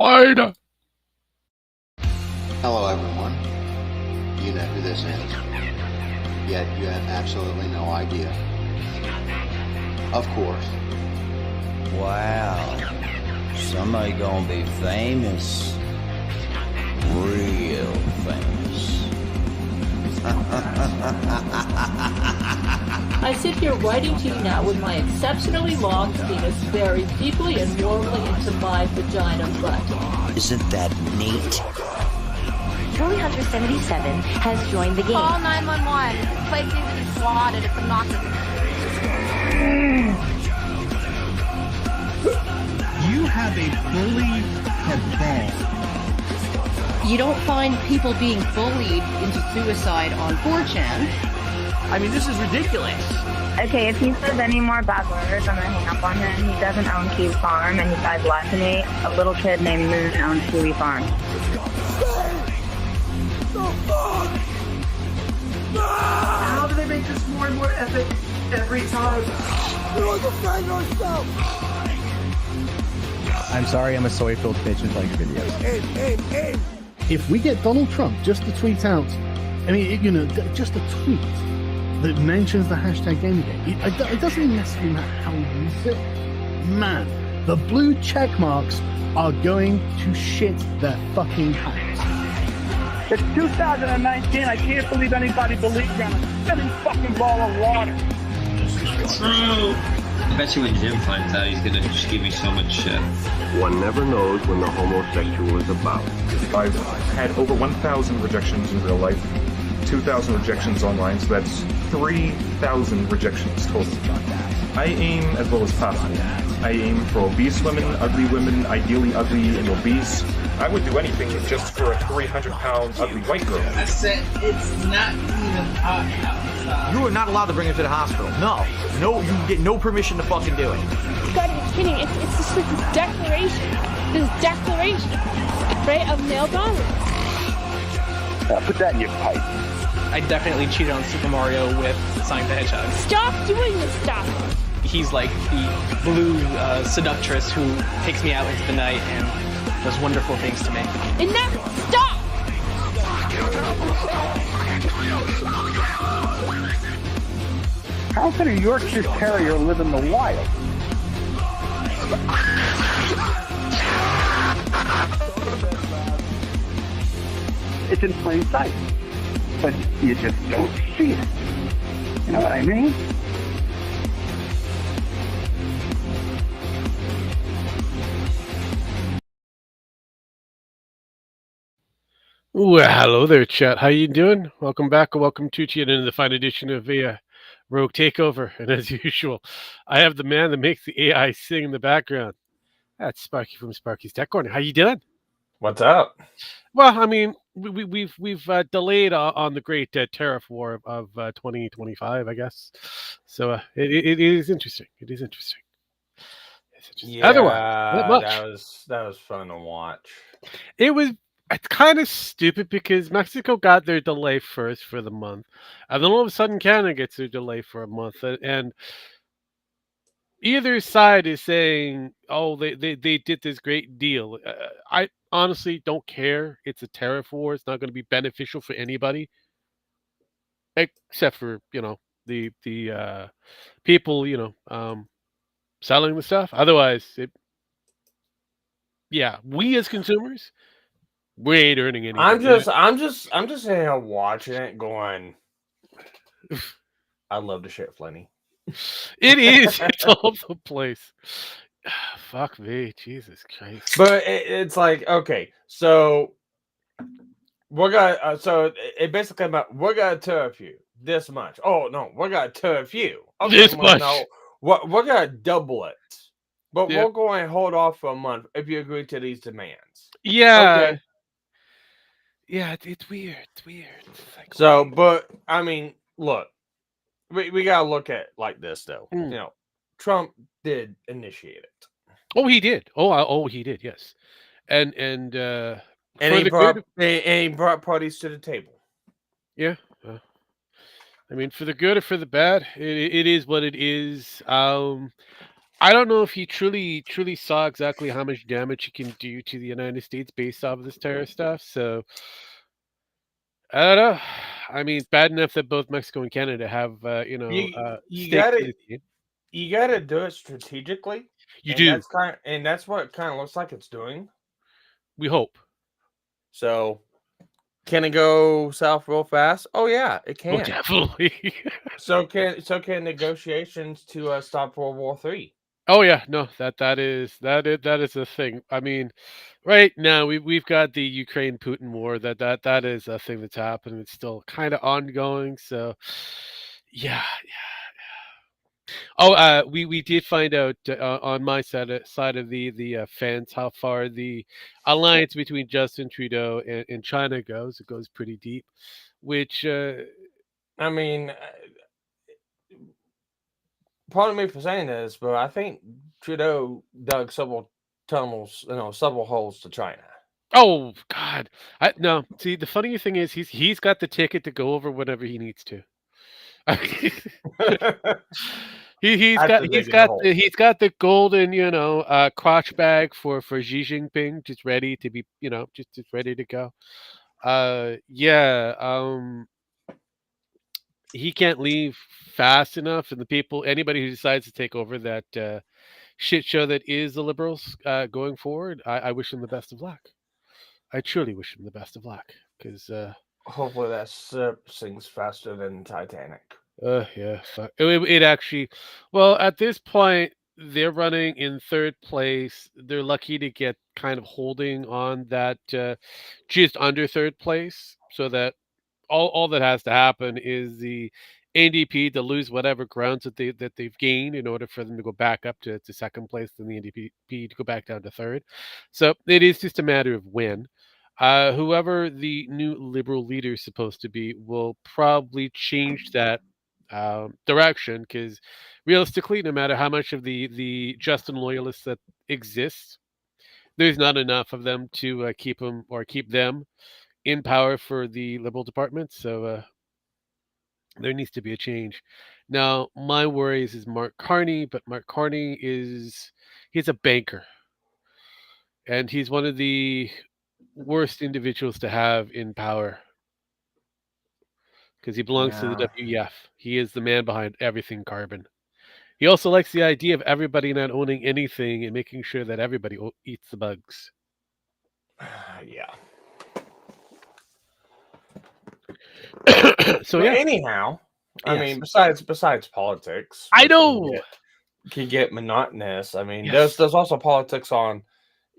Ida. Hello, everyone. You know who this is, yet you have absolutely no idea. Of course. Wow. Somebody gonna be famous. Real famous. I sit here writing to you now with my exceptionally long penis buried deeply and warmly into my vagina butt. Isn't that neat? Julie Hunter 77 has joined the game. Call 911. This place needs to be swatted. It's obnoxious. You have a bully cabal. You don't find people being bullied into suicide on 4chan. I mean, this is ridiculous. Okay, if he says any more bad words, I'm gonna hang up on him. He doesn't own Kiwi Farm, and he died last to me. A little kid named Moon owns Kiwi Farm. How do they make this more and more epic every time? We'll defend ourselves. I'm sorry, I'm a soy-filled bitch and like videos. Aim. If we get Donald Trump just to tweet out, I mean, just a tweet that mentions the hashtag Gamergate, it doesn't necessarily matter how you use it. Man, the blue check marks are going to shit their fucking pants. It's 2019. I can't believe anybody believes in a spinning fucking ball of water. True. Especially when Jim finds out, he's gonna just give me so much shit. One never knows when the homosexual is about. I've had over 1,000 rejections in real life, 2,000 rejections online, so that's 3,000 rejections total. I aim as well as possible. I aim for obese women, ideally ugly and obese. I would do anything just for a 300-pound ugly white girl. I said it's not even hot outside. You are not allowed to bring him to the hospital. No, you get no permission to fucking do it. You gotta be kidding. It's just like this declaration, right, of male dominance. Put that in your pipe. I definitely cheated on Super Mario with Sonic the Hedgehog. Stop doing this stuff. He's like the blue seductress who takes me out into the night and does wonderful things to me. Enough! Stop! How can a Yorkshire Terrier live in the wild? It's in plain sight, but you just don't see it. You know what I mean? Well, hello there, chat. How you doing? Welcome back, or welcome to the fine edition of Rogue Takeover. And as usual, I have the man that makes the AI sing in the background. That's Sparky from Sparky's Tech Corner. How you doing? What's up? Well, I mean, we've delayed on the great tariff war of 2025, I guess. So it is interesting. It is interesting. Yeah, otherwise, not much. That was fun to watch. It's kind of stupid because Mexico got their delay first for the month, and then all of a sudden Canada gets their delay for a month, and either side is saying, "Oh, they did this great deal." I honestly don't care. It's a tariff war. It's not going to be beneficial for anybody, except for the people selling the stuff. Otherwise, we as consumers. We ain't earning anything. I'm just sitting here watching it, going, I love the shit plenty. It is. It's all over the place. Fuck me, Jesus Christ. But it's like, okay, so we're gonna. So it basically about we're gonna tariff you this much. Oh no, we're gonna tariff you this much. No, we're gonna double it, but we're going to hold off for a month if you agree to these demands. Yeah. Okay. Yeah, it's weird. It's weird. It's like, so, but I mean, look, we gotta look at it like this though. Trump did initiate it. Oh, he did. Oh, he did. Yes, and he brought parties to the table. Yeah. I mean, for the good or for the bad, it is what it is. I don't know if he truly saw exactly how much damage he can do to the United States based off of this terror stuff. So I don't know. I mean, it's bad enough that both Mexico and Canada have You stakes in gotta the team. you gotta do it strategically. You and do. That's what it kind of looks like it's doing. We hope. So can it go south real fast? Oh yeah, it Oh, can. definitely. So can negotiations to stop World War III. Oh yeah, no, that is a thing. I mean, right now we've got the Ukraine Putin war. That is a thing that's happening. It's still kind of ongoing. So yeah. Oh, we did find out on my side of the fence how far the alliance between Justin Trudeau and China goes. It goes pretty deep, which I mean, pardon me for saying this, but I think Trudeau dug several tunnels, several holes to China. Oh God! No. See, the funny thing is, he's got the ticket to go over whenever he needs to. He's got the golden crotch bag for Xi Jinping, just ready to be just ready to go. He can't leave fast enough, and anybody who decides to take over that shit show that is the Liberals going forward, I wish them the best of luck. I truly wish him the best of luck because hopefully that sinks faster than Titanic. Yeah, it actually. Well, at this point, they're running in third place. They're lucky to get kind of holding on that just under third place, so that all that has to happen is the NDP to lose whatever grounds that they've gained in order for them to go back up to second place, then the NDP to go back down to third. So it is just a matter of when. Whoever the new Liberal leader is supposed to be will probably change that direction, because realistically, no matter how much of the Justin loyalists that exist, there's not enough of them to keep them in power for the Liberal department. So there needs to be a change. Now, my worries is Mark Carney, but Mark Carney he's a banker, and he's one of the worst individuals to have in power because he belongs to the WEF. He is the man behind everything carbon. He also likes the idea of everybody not owning anything and making sure that everybody eats the bugs. Yeah. So but anyhow, I mean, besides politics, I know can get monotonous. I mean, there's also politics on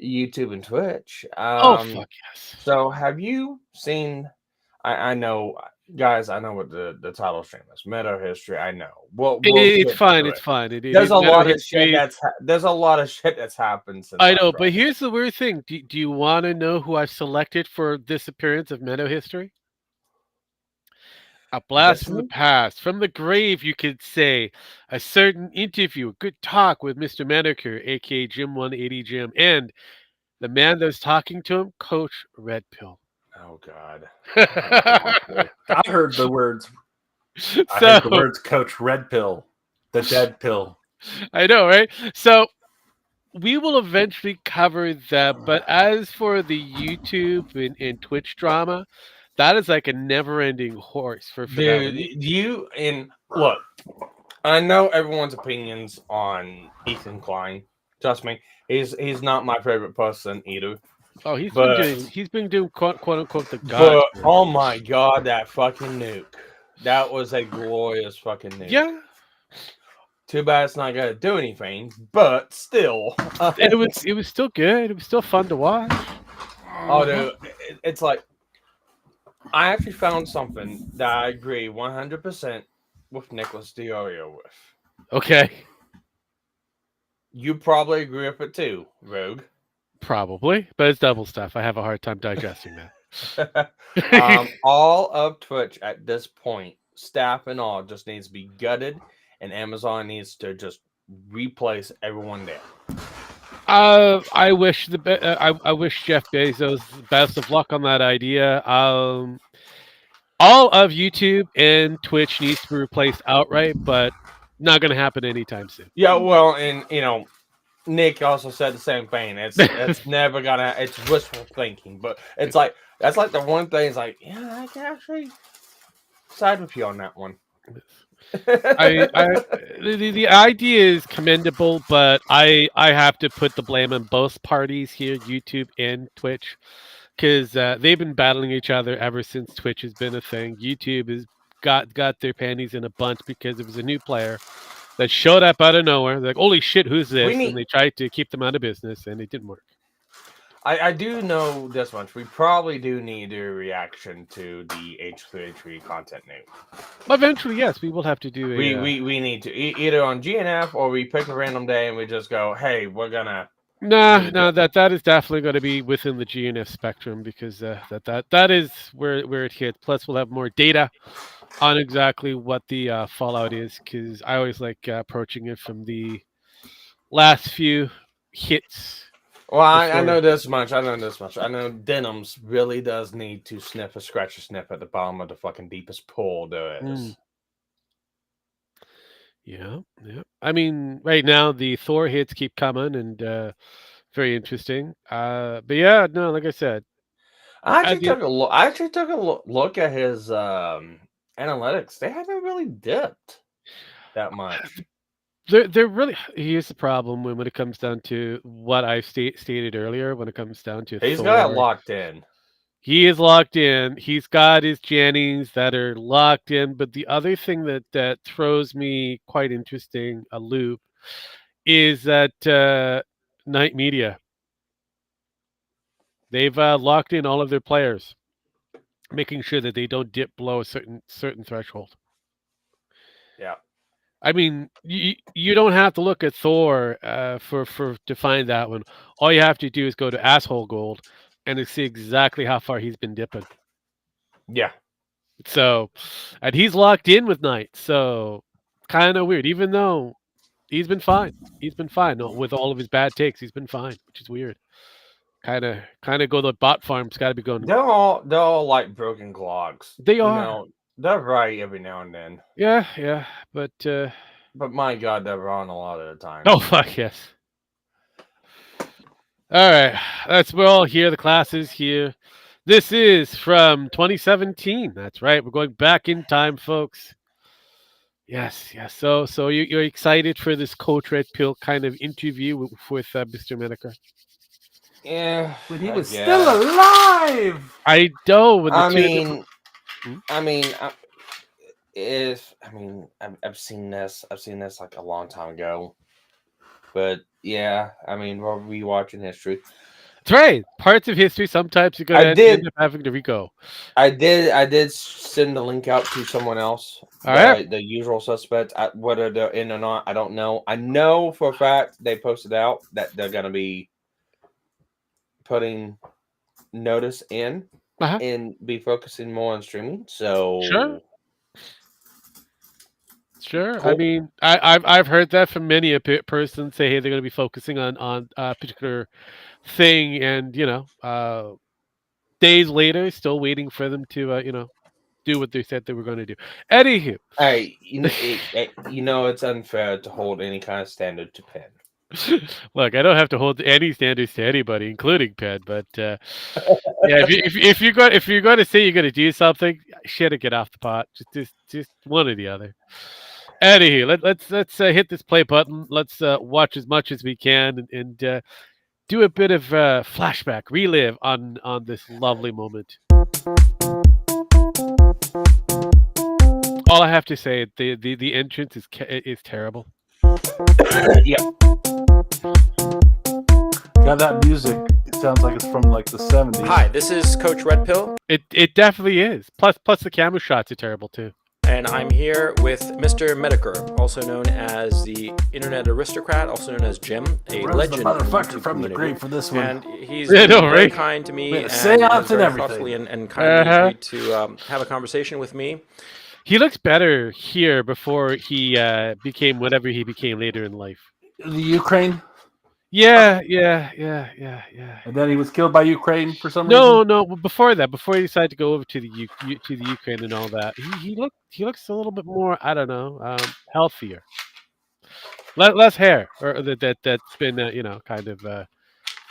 YouTube and Twitch. Fuck yes. So have you seen? I know, guys. I know what the title stream is. Metohistory. I know. It's fine. It's fine. There's a lot of shit there's a lot of shit that's happened since. I know, but here's the weird thing. Do you want to know who I've selected for this appearance of Metohistory? A blast from the past, from the grave, you could say. A certain interview, a good talk with Mr. Metokur, aka Jim 180 Jim, and the man that was talking to him, Coach Red Pill. Oh God! I heard the words. I heard the words, Coach Red Pill, the dead pill. I know, right? So we will eventually cover that, but as for the YouTube and Twitch drama, that is like a never-ending horse for dude. Look, I know everyone's opinions on Ethan Klein. Trust me, he's not my favorite person either. Oh, he's been doing quote unquote the god. But oh my God, that fucking nuke! That was a glorious fucking nuke. Yeah. Too bad it's not gonna do anything, but still, it was still good. It was still fun to watch. Oh, dude, it's like I actually found something that I agree 100% with Nicholas Diorio with. Okay. You probably agree with it too, Rogue. Probably, but it's double stuff. I have a hard time digesting that. All of Twitch at this point, staff and all, just needs to be gutted, and Amazon needs to just replace everyone there. I wish I wish Jeff Bezos the best of luck on that idea. All of YouTube and Twitch needs to be replaced outright, but not going to happen anytime soon. Yeah, well, and Nick also said the same thing. It's never gonna. It's wishful thinking, but it's like that's like the one thing. Is like, yeah, I can actually side with you on that one. The idea is commendable, but I have to put the blame on both parties here, YouTube and Twitch, because they've been battling each other ever since Twitch has been a thing. YouTube has got their panties in a bunch because it was a new player that showed up out of nowhere. They're like, holy shit, who's this? And they tried to keep them out of business, and it didn't work. I do know this much. We probably do need a reaction to the H3H3 content new. Eventually, yes, we will have to do a... We need to either on GNF or we pick a random day and we just go, hey, we're gonna... No, that is definitely going to be within the GNF spectrum because that is where it hits. Plus, we'll have more data on exactly what the fallout is because I always like approaching it from the last few hits. Well, I know this much. I know Denims really does need to scratch a sniff at the bottom of the fucking deepest pool there is. Yeah. I mean, right now the Thor hits keep coming and very interesting. But yeah, no, like I said, I actually took a look at his analytics. They haven't really dipped that much. They're really. Here's the problem when it comes down to what I stated earlier. When it comes down to he's Thor, got it locked in. He is locked in. He's got his Jennings that are locked in. But the other thing that throws me quite interesting a loop is that Night Media. They've locked in all of their players, making sure that they don't dip below a certain threshold. Yeah. I mean, you don't have to look at Thor to find that one. All you have to do is go to Asshole Gold and to see exactly how far he's been dipping. Yeah. So, and he's locked in with Knight. So, kind of weird. Even though he's been fine. He's been fine with all of his bad takes. He's been fine, which is weird. Kind of go to the bot farm's got to be going. They're all like broken clogs. They are. They're right every now and then. Yeah, but my God, they're wrong a lot of the time. Oh fuck yes. All right, we're all here. The class is here. This is from 2017. That's right. We're going back in time, folks. Yes. So you're excited for this Coach Red Pill kind of interview with Mr. Metokur? Yeah, when he was still alive. I know. I've seen this. I've seen this like a long time ago. But yeah, I mean, we're rewatching history. That's right. Parts of history sometimes you're gonna end up having to re-go. I did send the link out to someone else. All right. The usual suspects. Whether they're in or not, I don't know. I know for a fact they posted out that they're gonna be putting notice in and be focusing more on streaming. So sure. Cool. I mean, I've heard that from many a person say, hey, they're going to be focusing on a particular thing, and days later, still waiting for them to do what they said they were going to do. Anywho, hey, it's unfair to hold any kind of standard to Penn. Look, I don't have to hold any standards to anybody, including Penn. But yeah, if you're going to say you're going to do something, shit, get off the pot. Just one or the other. Anywho, let's hit this play button. Let's watch as much as we can and do a bit of flashback, relive on this lovely moment. All I have to say, the entrance is terrible. Yep. Got that music. It sounds like it's from like the 70s. Hi, this is Coach Red Pill. It definitely is. Plus the camera shots are terrible too. And I'm here with Mr. Metokur, also known as the Internet Aristocrat, also known as Jim, a legend motherfucker from the grave for this one. And he's been very kind to me and very thoughtfully and kindly agreed to have a conversation with me. He looks better here before he became whatever he became later in life. The Ukraine? Yeah. And then he was killed by Ukraine for some reason? No, before that, before he decided to go over to the Ukraine and all that, he looks a little bit more, I don't know, healthier. less hair, or that's been kind of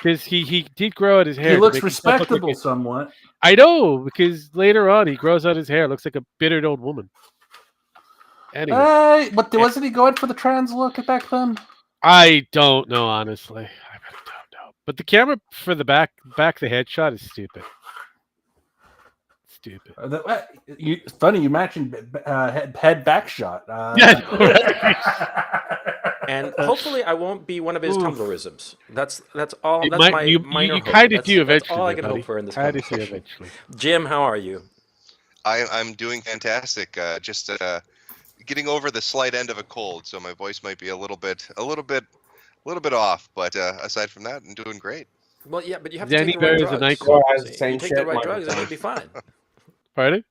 because he did grow out his hair. He to looks make himself look like respectable somewhat. I know, because later on he grows out his hair, looks like a bittered old woman. Anyway, But wasn't he going for the trans look back then? I don't know, honestly. I really don't know. But the camera for the back the headshot is stupid. Stupid. It's funny you mentioned head back shot. Yeah, I know, right? And hopefully, I won't be one of his Tumblrisms. That's all. It That's might- my you- minor you hope. kinda That's, do that's all eventually, I can buddy. hope for in this Kinda do conversation. eventually. Jim, how are you? I'm doing fantastic. Just getting over the slight end of a cold, so my voice might be a little bit off. But aside from that, I'm doing great. Well, yeah, but you have to Danny take the right Bear is a drugs. night Still club. has the same You take shit the right drugs, and microphone. you'll be fine. Pardon?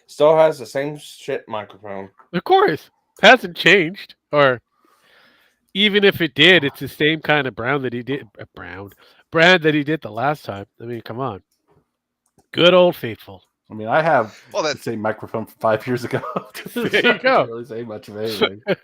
Still has the same shit microphone. Of course, hasn't changed. Or even if it did, it's the same kind of brand that he did that he did the last time. I mean, come on, good old faithful. I mean, I have the same microphone from 5 years ago. There you go. Doesn't really say much of anything. Yeah,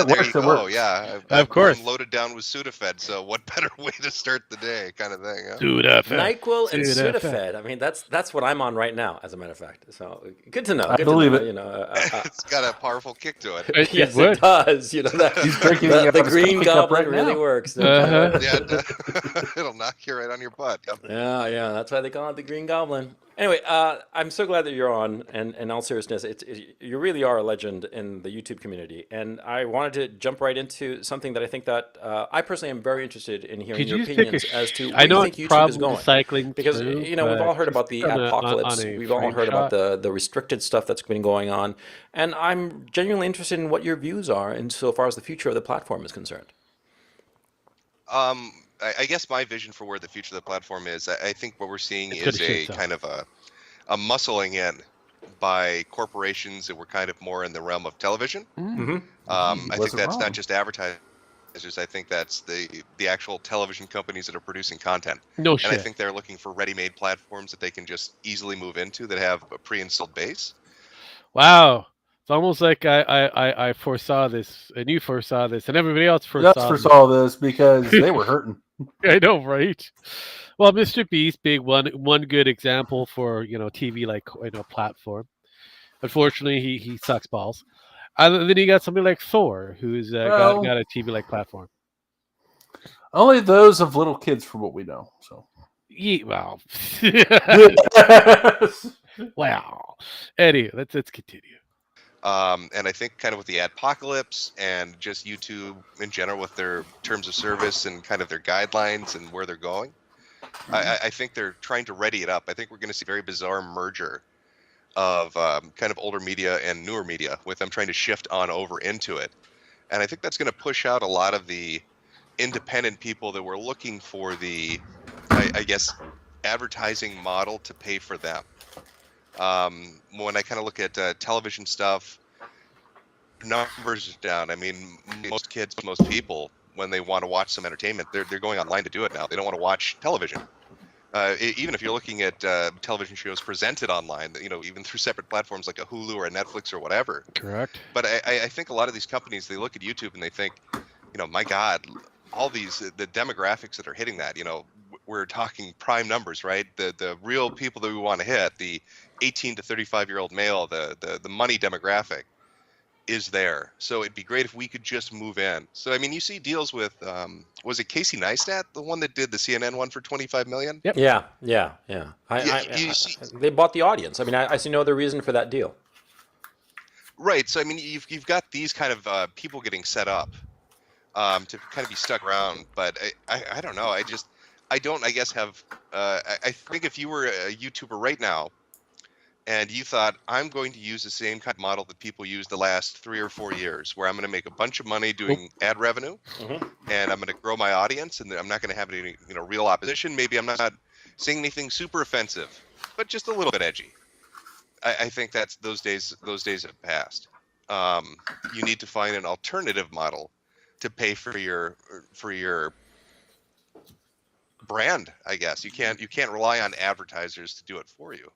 It there works, you it go. works. Yeah, Of course. I'm loaded down with Sudafed. So what better way to start the day, kind of thing? Huh? Sudafed. NyQuil and Sudafed. Sudafed. I mean, that's what I'm on right now, as a matter of fact. So good to know. I good believe to know, it. You know, It's got a powerful kick to it. It yes, would. it does. You know, that, He's drinking the out of his Green coffee cup Goblin right really now. works. Uh-huh. Yeah, it'll knock you right on your butt. Yep. Yeah, that's why they call it the Green Goblin. Anyway, I'm so glad that you're on, and in all seriousness, you really are a legend in the YouTube community, and I wanted to jump right into something that I think that I personally am very interested in hearing Could your you just take opinions a as to I where know you think it's YouTube is probably going. cycling Because through, we've all heard about the just on apocalypse, a we've all frame heard about shot. the restricted stuff that's been going on, and I'm genuinely interested in what your views are insofar as the future of the platform is concerned. I guess my vision for where the future of the platform is, I think what we're seeing It's gonna is shit a itself. kind of a muscling in by corporations that were kind of more in the realm of television. Mm-hmm. I think wasn't that's wrong. not just advertisers. I think that's the actual television companies that are producing content. No And I shit. think they're looking for ready-made platforms that they can just easily move into that have a pre-installed base. Wow. It's almost like I foresaw this, and you foresaw this, and everybody else foresaw Just foresaw this because they were hurting. I know, right? Well, Mr. Beast being one good example for TV like platform. Unfortunately, he sucks balls. And then you got somebody like Thor, who's Well- got a TV like platform. Only those of little kids, from what we know. So, Well, wow. Anyway, let's continue. And I think kind of with the adpocalypse and just YouTube in general with their terms of service and kind of their guidelines and where they're going, I think they're trying to ready it up. I think we're going to see a very bizarre merger of kind of older media and newer media with them trying to shift on over into it. And I think that's going to push out a lot of the independent people that were looking for the, I guess, advertising model to pay for them. When I kind of look at television stuff, numbers are down. I mean, most kids, most people, when they want to watch some entertainment, they're going online to do it now. They don't want to watch television. Even if you're looking at television shows presented online, even through separate platforms like a Hulu or a Netflix or whatever. Correct. But I think a lot of these companies, they look at YouTube and they think, my God, all these, the demographics that are hitting that, we're talking prime numbers, right? The real people that we want to hit, the 18 to 35-year-old male, the money demographic is there. So it'd be great if we could just move in. So, I mean, you see deals with, was it Casey Neistat, the one that did the CNN one for $25 million? Yep. Yeah. They bought the audience. I mean, I see no other reason for that deal. Right. So, I mean, you've got these kind of people getting set up to kind of be stuck around. But I don't know. I guess have, I think if you were a YouTuber right now and you thought, I'm going to use the same kind of model that people used the last 3 or 4 years, where I'm going to make a bunch of money doing ad revenue, and I'm going to grow my audience, and I'm not going to have any real opposition. Maybe I'm not saying anything super offensive, but just a little bit edgy. I think that's those days have passed. You need to find an alternative model to pay for your brand. I guess you can't rely on advertisers to do it for you.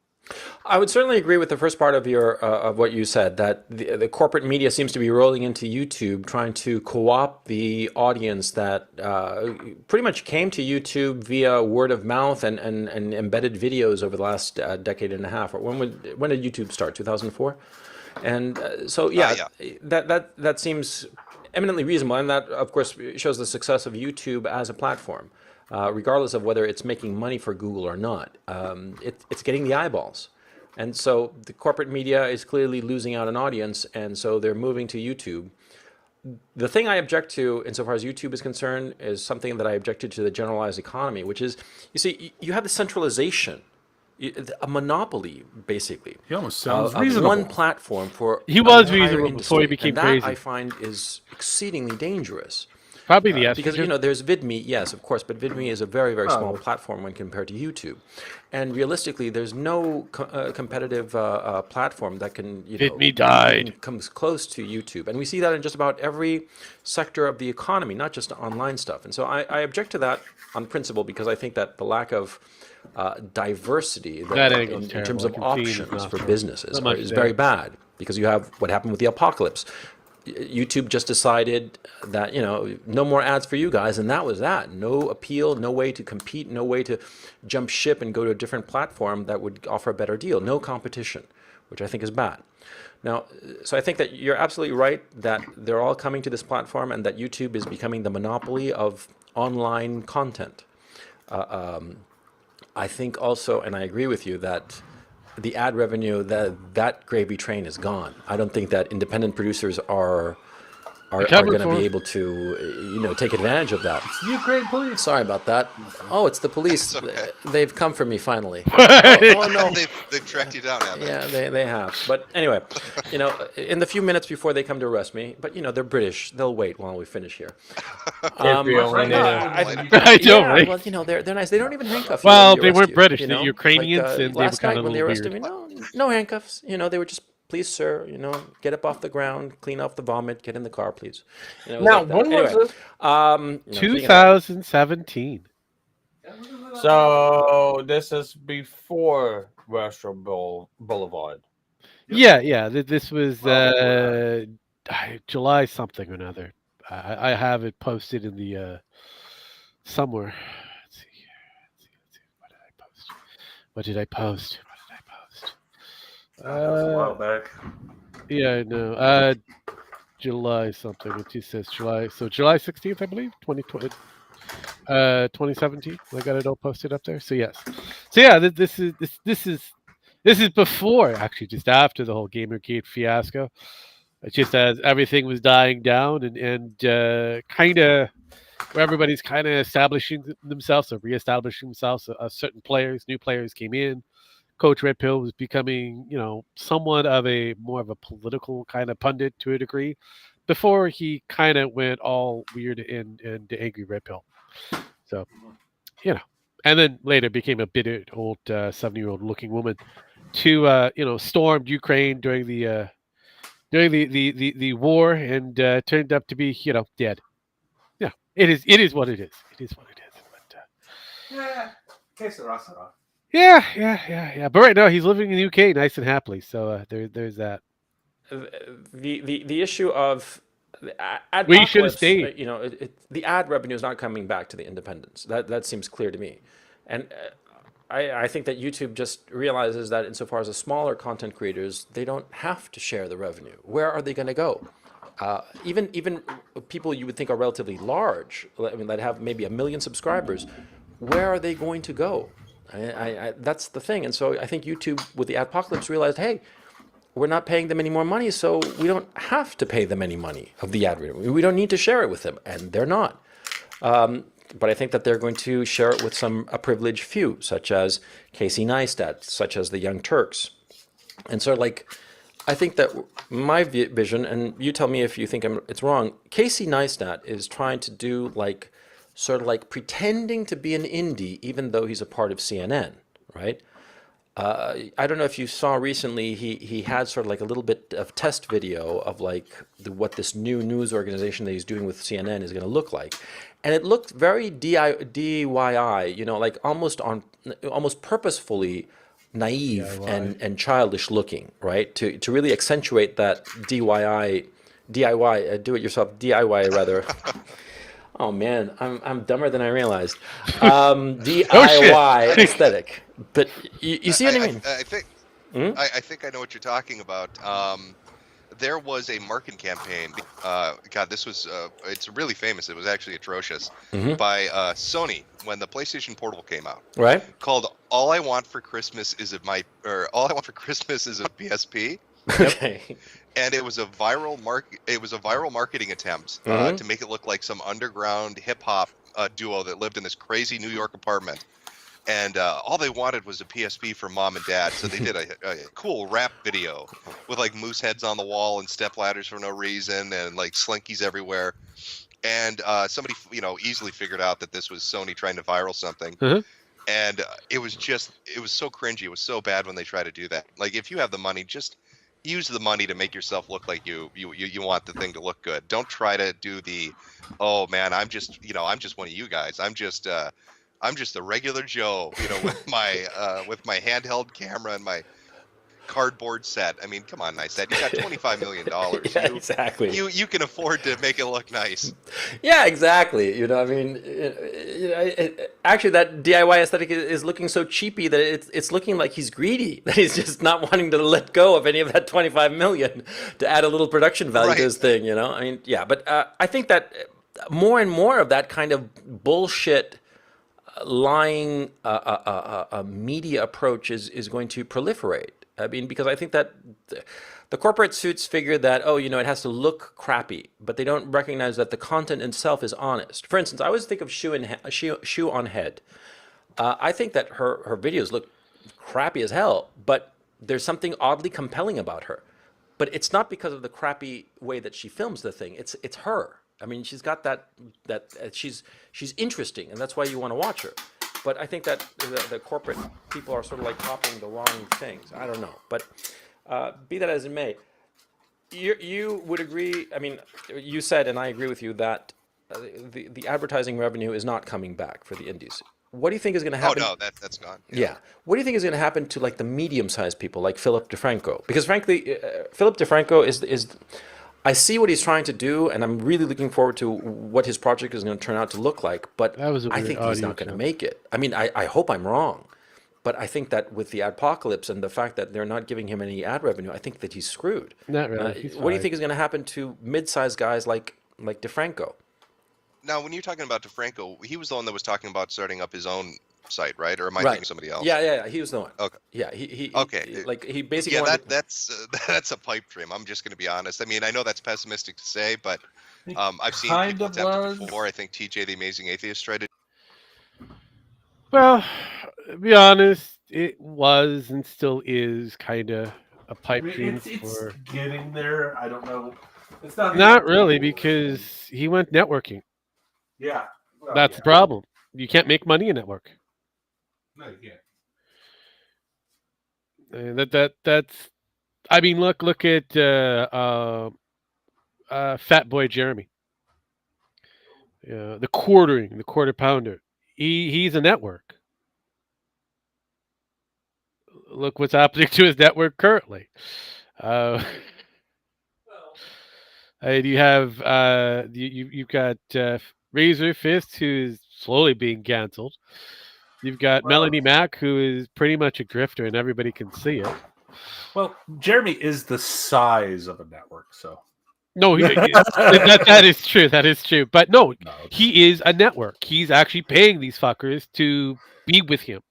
I would certainly agree with the first part of your of what you said, that the corporate media seems to be rolling into YouTube, trying to co-opt the audience that pretty much came to YouTube via word of mouth and embedded videos over the last decade and a half. Or when did YouTube start? 2004. And that seems eminently reasonable, and that of course shows the success of YouTube as a platform, regardless of whether it's making money for Google or not. It's getting the eyeballs. And so the corporate media is clearly losing out an audience, and so they're moving to YouTube. The thing I object to, insofar as YouTube is concerned, is something that I objected to the generalized economy, which is, you see, you have the centralization, a monopoly, basically. He almost sounds of reasonable. one platform for He was an entire reasonable industry. before he became and that crazy. I find is exceedingly dangerous. Probably the because there's VidMe, yes, of course, but VidMe is a very, very small platform when compared to YouTube, and realistically, there's no competitive platform that can VidMe died. even comes close to YouTube, and we see that in just about every sector of the economy, not just online stuff. And so I object to that on principle because I think that the lack of diversity in terms of options for businesses is very bad, because you have what happened with the apocalypse. YouTube just decided that, no more ads for you guys, and that was that. No appeal, no way to compete, no way to jump ship and go to a different platform that would offer a better deal. No competition, which I think is bad. Now, so I think that you're absolutely right that they're all coming to this platform and that YouTube is becoming the monopoly of online content. I think also, and I agree with you, that the ad revenue, that gravy train is gone. I don't think that independent producers are going to be able to, take advantage of that. It's the Ukraine police. Sorry about that. Oh, it's the police. Okay. They've come for me finally. No. They've tracked you down, haven't they? Yeah, they have. But anyway, in the few minutes before they come to arrest me, but they're British. They'll wait while we finish here. Well, they're nice. They don't even handcuff you. Well, when they arrest weren't you, British. They're Ukrainians, and they were last kind night of a when they little arrested weird. me, no handcuffs. They were just, please, sir, get up off the ground, clean off the vomit, get in the car, please. Now, when was this? 2017. So this is before Restaurant Boulevard. Yeah. This was July something or another. I have it posted in the somewhere. Let's see here. What did I post? That was a while back. Yeah, I know. July something. It just says July. So July 16th, I believe, 2020. 2017. I got it all posted up there. So yes. So yeah, this is before, actually, just after the whole Gamergate fiasco. It's just as everything was dying down and kind of where everybody's kind of establishing themselves or reestablishing themselves. Certain players, new players came in. Coach Red Pill was becoming, somewhat of more of a political kind of pundit to a degree, before he kind of went all weird and angry Red Pill. So, and then later became a bitter old 70-year-old looking woman to stormed Ukraine during the war and turned up to be dead. Yeah, it is what it is. It is what it is. But, Case of Rosarov. Yeah. But right now he's living in the UK, nice and happily. So there's that. The issue of ad We should have stayed. The ad revenue is not coming back to the independents. That seems clear to me, and I think that YouTube just realizes that insofar as the smaller content creators, they don't have to share the revenue. Where are they going to go? Even people you would think are relatively large, that have maybe 1 million subscribers, where are they going to go? That's the thing. And so I think YouTube, with the adpocalypse, realized, hey, we're not paying them any more money, so we don't have to pay them any money of the ad revenue. We don't need to share it with them, and they're not. But I think that they're going to share it with a privileged few, such as Casey Neistat, such as the Young Turks. And so, I think that my vision, and you tell me if you think it's wrong, Casey Neistat is trying to do sort of pretending to be an indie, even though he's a part of CNN, right? I don't know if you saw recently, he had sort of a little bit of test video of what this new news organization that he's doing with CNN is going to look like. And it looked very DIY, almost purposefully naive DIY. and childish looking, right? To really accentuate that DIY, do it yourself DIY rather. Oh man, I'm dumber than I realized. DIY aesthetic, but you see what I mean? I think I think I know what you're talking about. There was a marketing campaign. God, this was it's really famous. It was actually atrocious by Sony when the PlayStation Portable came out. Right. Called "All I Want for Christmas is All I Want for Christmas is a PSP." Okay. And it was a viral marketing attempt to make it look like some underground hip hop duo that lived in this crazy New York apartment. And all they wanted was a PSP for mom and dad, so they did a cool rap video with like moose heads on the wall and step ladders for no reason, and like slinkies everywhere. And somebody, easily figured out that this was Sony trying to viral something. And it was so cringy. It was so bad when they try to do that. Like, if you have the money, just use the money to make yourself look like you want the thing to look good. Don't try to do the, oh man, I'm just one of you guys. I'm just a regular Joe, with my handheld camera and my cardboard set. I mean, come on, nice set. You got $25 million. Yeah, exactly. You can afford to make it look nice. Yeah, exactly. Actually, that DIY aesthetic is looking so cheapy that it's looking like he's greedy. That he's just not wanting to let go of any of that 25 million to add a little production value to his thing. I mean, yeah. But I think that more and more of that kind of bullshit, lying media approach is going to proliferate. I mean, because I think that the corporate suits figure that, it has to look crappy, but they don't recognize that the content itself is honest. For instance, I always think of Shoe on Head. I think that her videos look crappy as hell, but there's something oddly compelling about her. But it's not because of the crappy way that she films the thing. It's her. I mean, she's got that she's interesting, and that's why you want to watch her. But I think that the corporate people are sort of like copying the wrong things. I don't know. But be that as it may, you would agree, I mean, you said, and I agree with you, that the advertising revenue is not coming back for the indies. What do you think is going to happen? Oh, no, that's gone. Yeah. What do you think is going to happen to like the medium-sized people like Philip DeFranco? Because frankly, Philip DeFranco is I see what he's trying to do, and I'm really looking forward to what his project is going to turn out to look like. But I think he's not going to make it. I mean, I hope I'm wrong, but I think that with the adpocalypse and the fact that they're not giving him any ad revenue, I think that he's screwed. Not really. What do you think is going to happen to mid-sized guys like DeFranco? Now, when you're talking about DeFranco, he was the one that was talking about starting up his own site, right? Or am I thinking somebody else? Yeah, he was the one. Okay. Yeah, he okay. Like he basically. Yeah, that's a pipe dream. I'm just going to be honest. I mean, I know that's pessimistic to say, but I've seen people attempt it before. I think TJ the Amazing Atheist tried to. Well, to be honest, it was and still is kind of a pipe dream. It's getting there. I don't know. It's not really, because he went networking. Yeah. Well, that's the problem. You can't make money in network. No, you can't. And that's. I mean, look at Fat Boy Jeremy. The quarter pounder. He's a network. Look what's happening to his network currently. You have you've got Razor Fist, who's slowly being cancelled. You've got Melanie Mack, who is pretty much a grifter, and everybody can see it. Well, Jeremy is the size of a network, so. No, that is true. That is true. But no, he is a network. He's actually paying these fuckers to be with him.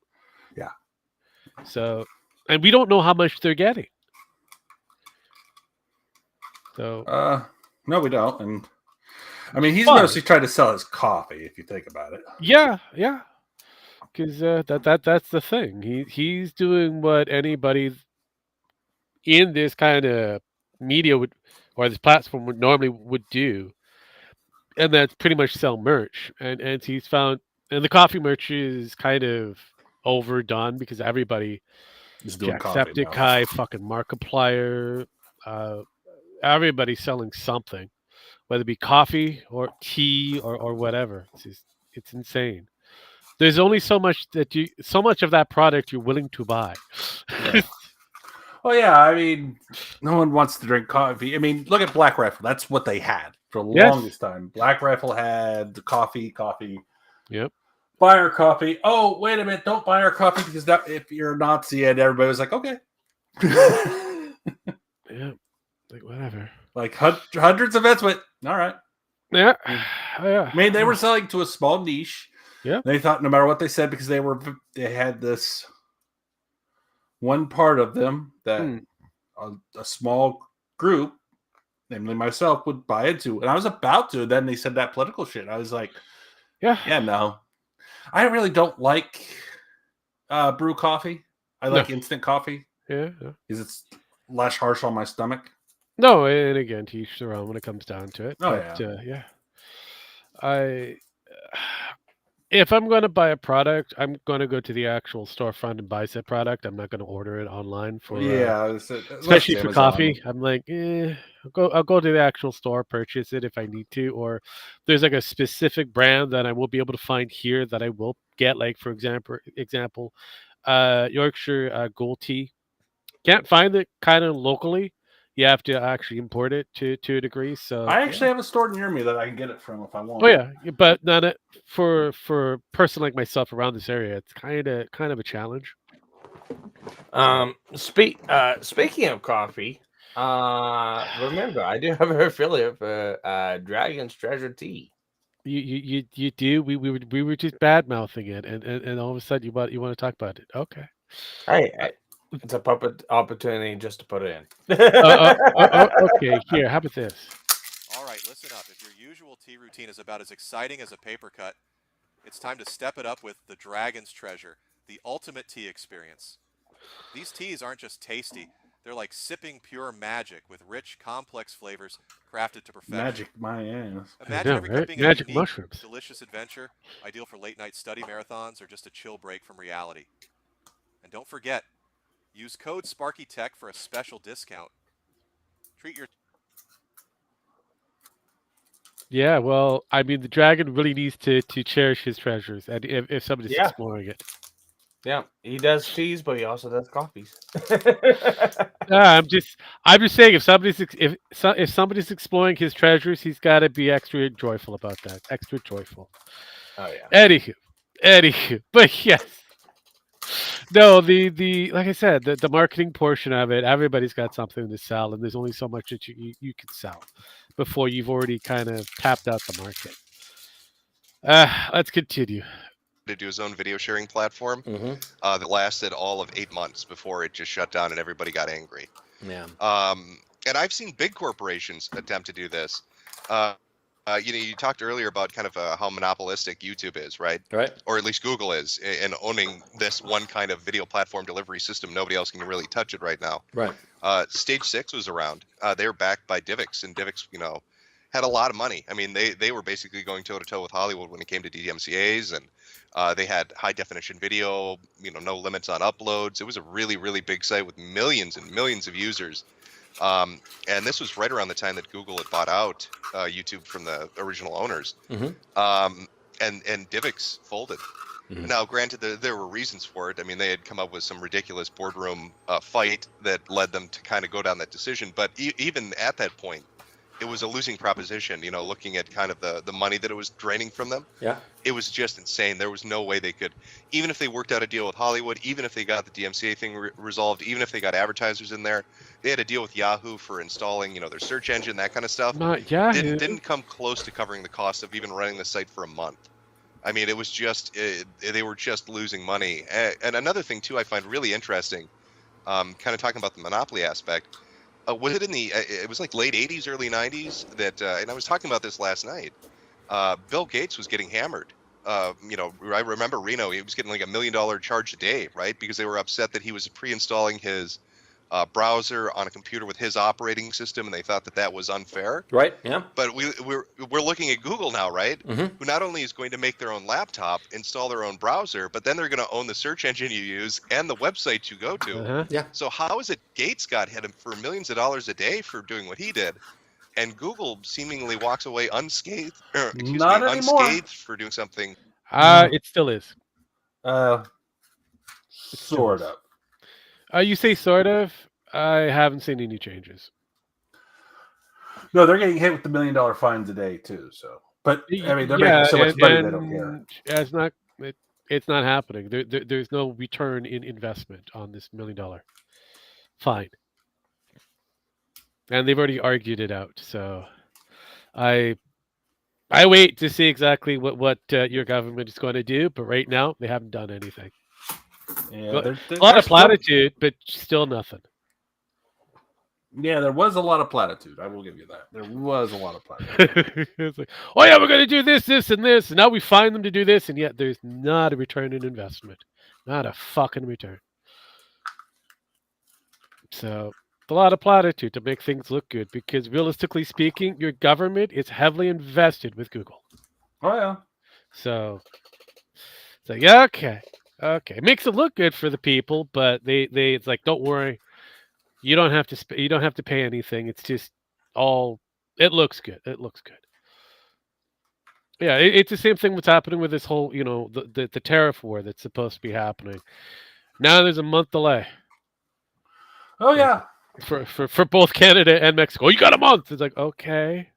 Yeah. So, and we don't know how much they're getting. So. No, we don't. And I mean, he's mostly trying to sell his coffee, if you think about it. Yeah. Because that's the thing. He's doing what anybody in this kind of media would, or this platform would do, and that's pretty much sell merch. And he's found, and the coffee merch is kind of overdone because everybody is doing Jacksepticeye, fucking Markiplier, everybody's selling something, whether it be coffee or tea or whatever. It's insane. There's only so much of that product you're willing to buy. Yeah. Well, yeah, I mean, no one wants to drink coffee. I mean, look at Black Rifle. That's what they had for the longest time. Black Rifle had the coffee. Yep. Buy our coffee. Oh, wait a minute. Don't buy our coffee because if you're a Nazi, and everybody was like, okay. Yeah. Like, whatever. Like hundreds of vets went, all right. Yeah. Oh, yeah. I mean, they were selling to a small niche. Yeah. They thought no matter what they said, because they had this one part of them that a small group, namely myself, would buy into. And I was about to. Then they said that political shit. I was like, yeah, no. I really don't like brew coffee. I like instant coffee. Yeah. Because it's less harsh on my stomach. No, and again, to each their own when it comes down to it. Oh, but, if I'm going to buy a product, I'm going to go to the actual storefront and buy said product. I'm not going to order it online for especially for coffee. I'm like, I'll go to the actual store, purchase it if I need to, or there's like a specific brand that I will be able to find here that I will get. Like for example, Yorkshire Gold Tea. Can't find it kind of locally. You have to actually import it to a degree. So I actually have a store near me that I can get it from if I want. Oh yeah, but not for a person like myself around this area. It's kind of a challenge. Speaking of coffee, remember I do have an affiliate for Dragon's Treasure Tea. You do. We were just bad mouthing it, and all of a sudden you want to talk about it. Okay. Hey, it's a puppet opportunity just to put it in. Okay, here. How about this? All right, listen up. If your usual tea routine is about as exciting as a paper cut, it's time to step it up with the Dragon's Treasure, the ultimate tea experience. These teas aren't just tasty. They're like sipping pure magic with rich, complex flavors crafted to perfection. Magic, my ass. Imagine every cup being magic a unique, mushrooms. delicious adventure, ideal for late-night study marathons or just a chill break from reality. And don't forget, use code SparkyTech for a special discount. Treat your... Yeah, well, I mean, the dragon really needs to cherish his treasures, and if somebody's exploring it. Yeah, he does teas, but he also does coffees. I'm just saying, if somebody's exploring his treasures, he's got to be extra joyful about that. Extra joyful. Oh yeah. Anywho, but yes. No, the like I said, the marketing portion of it, everybody's got something to sell, and there's only so much that you can sell before you've already kind of tapped out the market. Let's continue. To do his own video sharing platform that lasted all of 8 months before it just shut down and everybody got angry. Yeah. And I've seen big corporations attempt to do this. You talked earlier about kind of how monopolistic YouTube is, right? Right. Or at least Google is in owning this one kind of video platform delivery system. Nobody else can really touch it right now. Right. Stage 6 was around. They were backed by DivX, and DivX, had a lot of money. I mean, they were basically going toe to toe with Hollywood when it came to DMCA's, and they had high definition video, no limits on uploads. It was a really, really big site with millions and millions of users. And this was right around the time that Google had bought out YouTube from the original owners. And DivX folded. Now, granted, there were reasons for it. I mean, they had come up with some ridiculous boardroom fight that led them to kind of go down that decision. But even at that point, it was a losing proposition, looking at kind of the money that it was draining from them. Yeah. It was just insane. There was no way they could, even if they worked out a deal with Hollywood, even if they got the DMCA thing resolved, even if they got advertisers in there, they had a deal with Yahoo for installing, their search engine, that kind of stuff. Not Yahoo. Didn't come close to covering the cost of even running the site for a month. I mean, it was just, they were just losing money. And another thing, too, I find really interesting, kind of talking about the monopoly aspect, was it in it was like late 80s, early 90s that, and I was talking about this last night, Bill Gates was getting hammered. I remember Reno, he was getting like $1 million charge a day, right? Because they were upset that he was pre-installing his browser on a computer with his operating system, and they thought that was unfair. Right, yeah. But we're looking at Google now, right? Who not only is going to make their own laptop, install their own browser, but then they're going to own the search engine you use and the website you go to. Yeah. So how is it Gates got hit for millions of dollars a day for doing what he did, and Google seemingly walks away unscathed? Not anymore. Unscathed for doing something. It still is. Sort of. You say sort of. I haven't seen any changes. No, they're getting hit with the $1 million fines a day too. So, but I mean, they're making so much money they don't care. It's not happening. There's no return in investment on this $1 million fine, and they've already argued it out. So, I wait to see exactly what your government is going to do. But right now, they haven't done anything. Yeah, a lot of platitude, but still nothing. Yeah, there was a lot of platitude. I will give you that. There was a lot of platitude. It's like, oh yeah, we're going to do this, this, and this, and now we find them to do this, and yet there's not a return in investment, not a fucking return. So a lot of platitude to make things look good, because realistically speaking, your government is heavily invested with Google. Oh yeah. So it's like, yeah, okay, it makes it look good for the people, but they it's like, don't worry. You don't have to. You don't have to pay anything. It's just all. It looks good. It looks good. Yeah, it's the same thing. What's happening with this whole, the tariff war that's supposed to be happening. Now there's a month delay. Oh yeah. For both Canada and Mexico, you got a month. It's like, okay,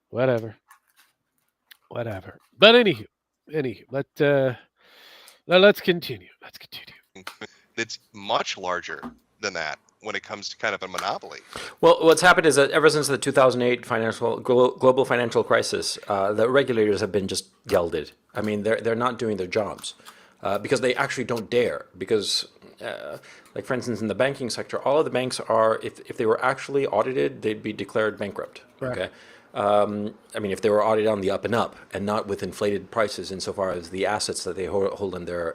whatever. But anywho, let's continue. It's much larger than that when it comes to kind of a monopoly. Well, what's happened is that ever since the 2008 global financial crisis, the regulators have been just gelded. I mean, they're not doing their jobs because they actually don't dare. Because, like for instance, in the banking sector, all of the banks are, if they were actually audited, they'd be declared bankrupt. Right. Okay. I mean, if they were audited on the up and up, and not with inflated prices insofar as the assets that they hold in their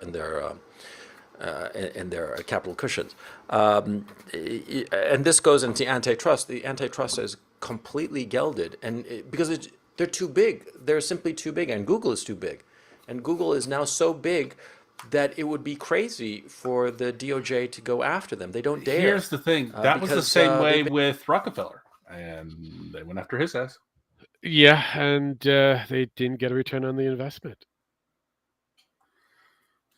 capital cushions. And this goes into antitrust. The antitrust is completely gelded, and because they're too big. They're simply too big, and Google is too big. And Google is now so big that it would be crazy for the DOJ to go after them. They don't dare. Here's the thing. That was the same way with Rockefeller, and they went after his ass. Yeah, and they didn't get a return on the investment.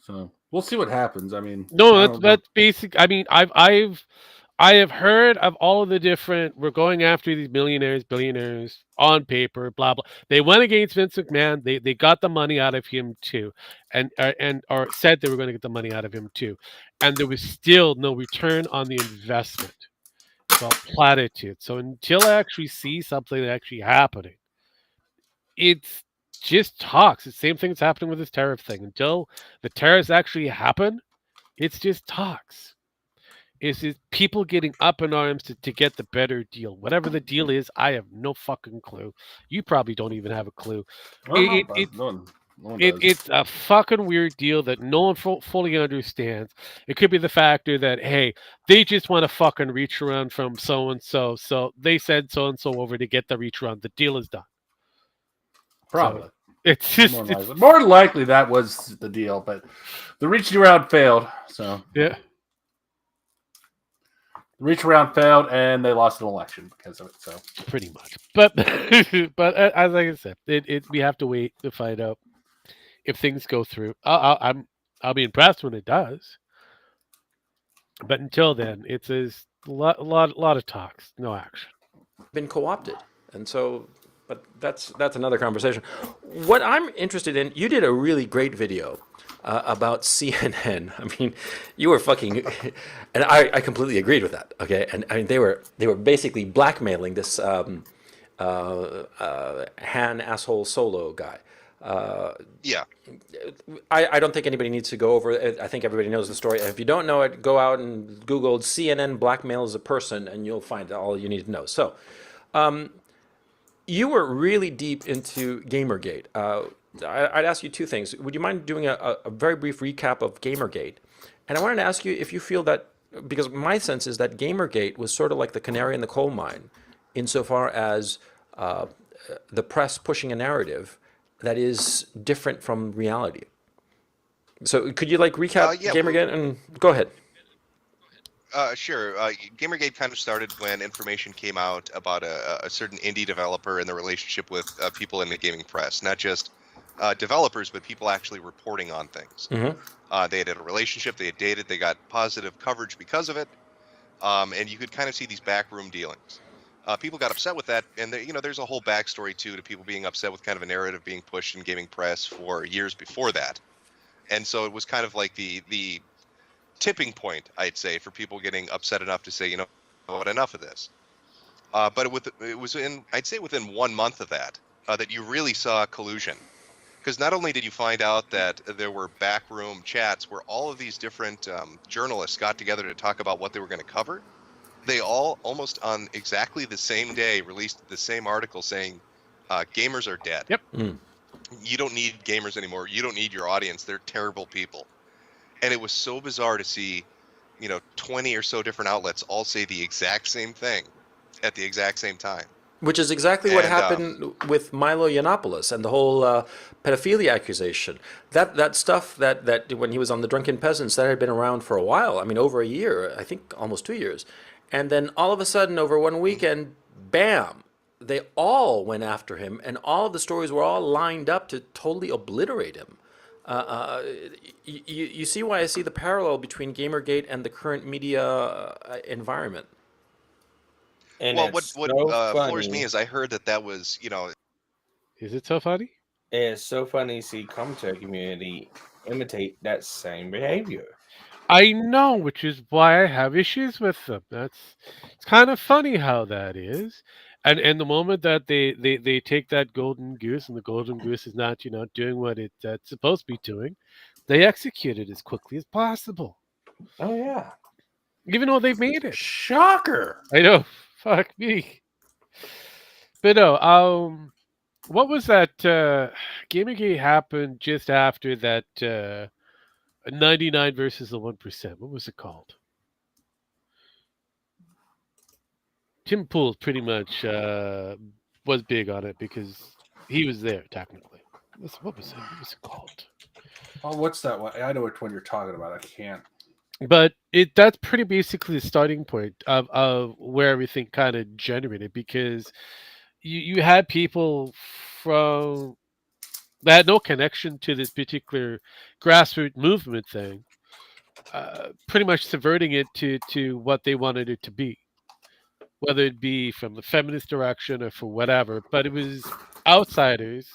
So we'll see what happens. I mean, no, that's basic. I mean, I have heard of all of the different. We're going after these millionaires, billionaires on paper, blah blah. They went against Vince McMahon. They got the money out of him too, and said they were going to get the money out of him too, and there was still no return on the investment. It's all platitude. So until I actually see something actually happening, it's just talks. It's the same thing that's happening with this tariff thing. Until the tariffs actually happen, it's just talks. It's just people getting up in arms to get the better deal. Whatever the deal is, I have no fucking clue. You probably don't even have a clue. It's a fucking weird deal that no one fully understands. It could be the factor that, hey, they just want to fucking reach around from so-and-so. So they send so-and-so over to get the reach around. The deal is done. Probably. So it's just more likely that was the deal, but the reach around failed. So yeah. The reach around failed, and they lost an election because of it. So pretty much, but as I said, we have to wait to find out if things go through. I'll be impressed when it does, but until then, it's a lot of talks, no action. Been co-opted, and so, but that's another conversation. What I'm interested in, you did a really great video about CNN. I mean, you were fucking, and I completely agreed with that. Okay, and I mean they were basically blackmailing this Han asshole Solo guy. Yeah. I don't think anybody needs to go over it. I think everybody knows the story. If you don't know it, go out and Google CNN blackmails a person, and you'll find all you need to know. So, you were really deep into Gamergate. I'd ask you two things. Would you mind doing a very brief recap of Gamergate? And I wanted to ask you if you feel that, because my sense is that Gamergate was sort of like the canary in the coal mine, insofar as the press pushing a narrative that is different from reality. So could you recap Gamergate? And go ahead. Sure. Gamergate kind of started when information came out about a certain indie developer and the relationship with people in the gaming press, not just developers, but people actually reporting on things. They had a relationship, they had dated, they got positive coverage because of it, and you could kind of see these backroom dealings. People got upset with that, and there's a whole backstory too to people being upset with kind of a narrative being pushed in gaming press for years before that, and so it was kind of like the tipping point, I'd say, for people getting upset enough to say, what, enough of this. But it was I'd say within 1 month of that, that you really saw collusion. Because not only did you find out that there were backroom chats where all of these different journalists got together to talk about what they were going to cover, they all, almost on exactly the same day, released the same article saying, gamers are dead. Yep. You don't need gamers anymore. You don't need your audience. They're terrible people. And it was so bizarre to see, 20 or so different outlets all say the exact same thing at the exact same time. Which is exactly what happened with Milo Yiannopoulos and the whole pedophilia accusation. That stuff that when he was on the Drunken Peasants, that had been around for a while. I mean, over a year, I think almost 2 years. And then all of a sudden, over one weekend, bam, they all went after him, and all of the stories were all lined up to totally obliterate him. You see why I see the parallel between Gamergate and the current media environment. And well, what so floors me funny. is I heard that was, Is it so funny? It's so funny to see commentary community imitate that same behavior. I know, which is why I have issues with them. It's kind of funny how that is. And the moment that they take that golden goose and the golden goose is not, doing what it's supposed to be doing, they execute it as quickly as possible. Oh yeah. Even though they've made it. Shocker. I know. Fuck me. But no, what was that Gamergate happened just after that 99 versus the 1%. What was it called? Tim Pool pretty much was big on it because he was there technically. What was it called? Oh, what's that one? I know which one you're talking about. I can't. But that's pretty basically the starting point of where everything kind of generated, because you had people from that had no connection to this particular grassroots movement thing, pretty much subverting it to what they wanted it to be, whether it be from the feminist direction or for whatever. But it was outsiders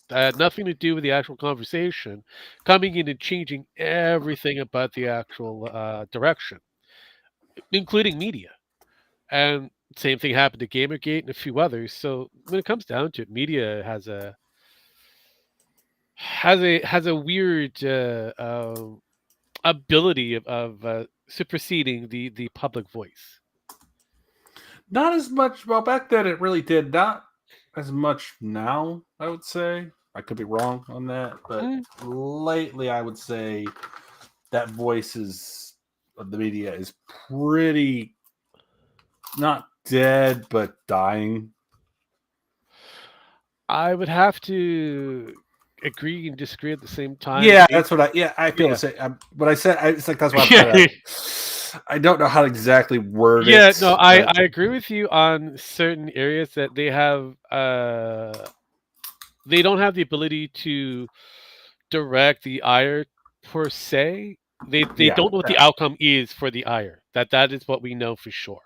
that had nothing to do with the actual conversation coming in and changing everything about the actual direction, including media. And same thing happened to Gamergate and a few others. So when it comes down to it, media has a weird ability of superseding the public voice. Not as much. Well, back then it really did. Not as much now, I would say. I could be wrong on that, but lately I would say that voices of the media is pretty not dead, but dying. I would have to agree and disagree at the same time. Yeah, that's what I feel the same. But I said it's like that's what I'm trying to. I don't know how to exactly word it. Yeah, no, I agree with you on certain areas that they have. They don't have the ability to direct the ire per se. They don't know what the outcome is for the ire. That is what we know for sure.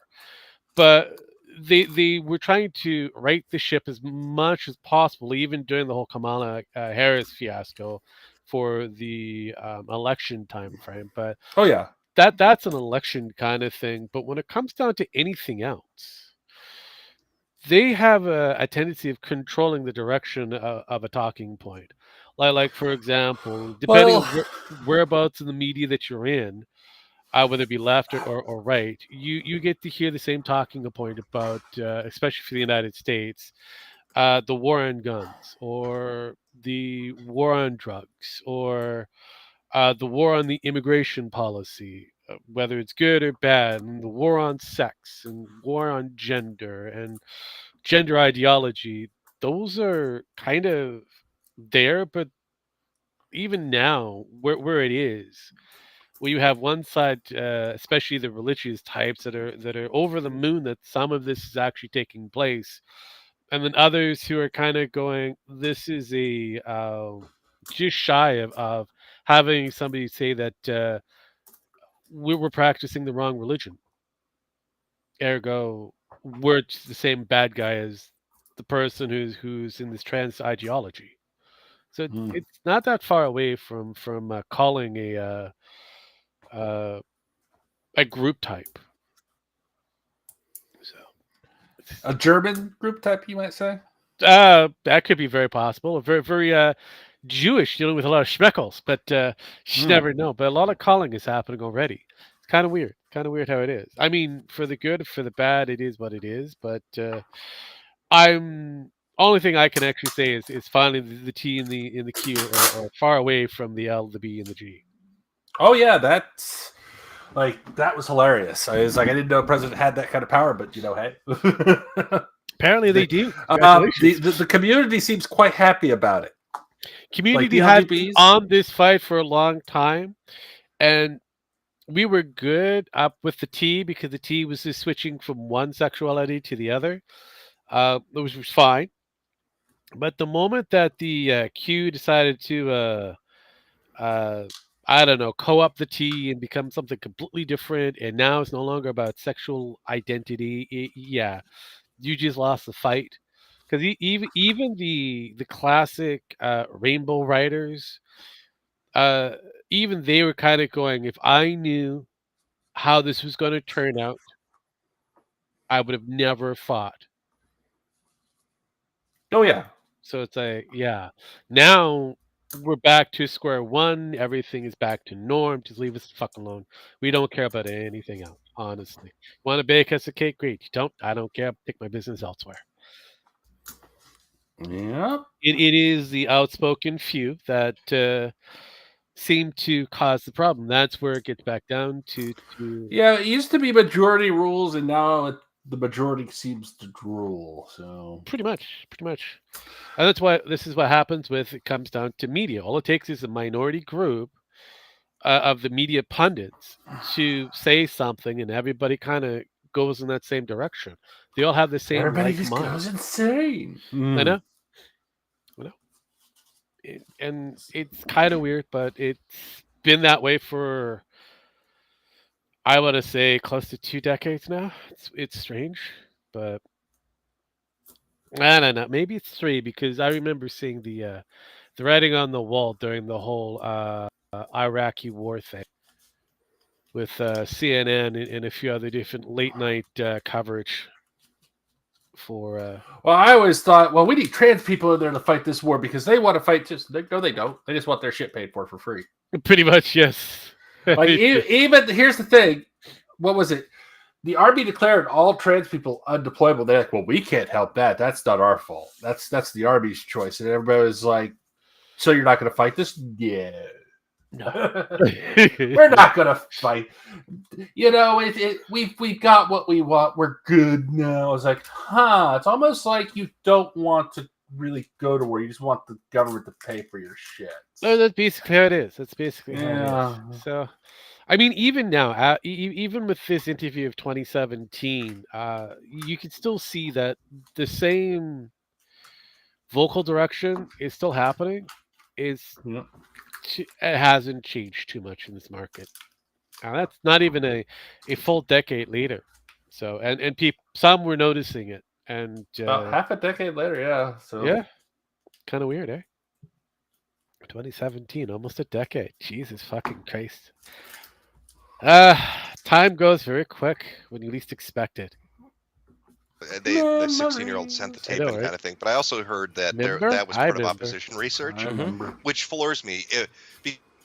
But they were trying to right the ship as much as possible, even during the whole Kamala Harris fiasco for the election time frame. But that's an election kind of thing. But when it comes down to anything else, they have a tendency of controlling the direction of a talking point. Like for example, depending on whereabouts in the media that you're in, whether it be left or right, you get to hear the same talking point about, especially for the United States, the war on guns, or the war on drugs, or the war on the immigration policy, whether it's good or bad, and the war on sex, and war on gender, and gender ideology. Those are kind of there, but even now, where it is, where you have one side, especially the religious types that are over the moon that some of this is actually taking place, and then others who are kind of going, this is a just shy of having somebody say that we're practicing the wrong religion. Ergo, we're just the same bad guy as the person who's in this trans ideology. So it's not that far away from calling a group type. So a German group type, you might say. That could be very possible. Very very Jewish, dealing with a lot of schmeckles, but you never know. But a lot of calling is happening already. It's kind of weird. Kind of weird how it is. I mean, for the good, for the bad, it is what it is. But I'm only thing I can actually say is finally the T in the Q are far away from the L, the B, and the G. Oh yeah, that's that was hilarious. I was like, I didn't know a president had that kind of power, but hey. Apparently they do. The community seems quite happy about it. Community had been on this fight for a long time, and we were good up with the T because the T was just switching from one sexuality to the other. Which was fine. But the moment that the Q decided to, I don't know, co-opt the T and become something completely different, and now it's no longer about sexual identity, yeah, you just lost the fight. Because even the classic Rainbow Riders, even they were kind of going, if I knew how this was going to turn out, I would have never fought. Oh yeah. So it's like, yeah. Now we're back to square one. Everything is back to norm. Just leave us the fuck alone. We don't care about anything else, honestly. Want to bake us a cake? Great. You don't? I don't care. Take my business elsewhere. Yeah. It is the outspoken few that seem to cause the problem. That's where it gets back down to. Yeah, it used to be majority rules, and now the majority seems to rule. So pretty much. And that's why this is what happens with it comes down to media. All it takes is a minority group of the media pundits to say something, and everybody kind of goes in that same direction. They all have the same. Everybody just goes insane. I know. And it's kind of weird, but it's been that way for, I want to say, close to 2 decades now. It's strange, but I don't know. Maybe it's 3 because I remember seeing the writing on the wall during the whole Iraqi war thing with CNN and a few other different late night coverage for. Well, I always thought, we need trans people in there to fight this war because they want to fight. No, they don't. They just want their shit paid for free. Pretty much, yes. Like even here's the thing. What was it? The Army declared all trans people undeployable. They're like, well, we can't help that. That's not our fault. That's the Army's choice. And everybody was like, so you're not going to fight this? Yeah. No. We're not going to fight. We got what we want. We're good now. I was like, it's almost like you don't want to really go to war. You just want the government to pay for your shit. No, that's basically how it is. That's basically how it is. So, I mean, even now, even with this interview of 2017, you can still see that the same vocal direction is still happening. It hasn't changed too much in this market. Now, that's not even a full decade later. So, and some were noticing it, and half a decade later, yeah. So yeah, kind of weird, eh? 2017, almost a decade. Jesus fucking Christ. Time goes very quick when you least expect it. The 16-year-old sent the tape in kind of thing. But I also heard that that was part of opposition research, which floors me.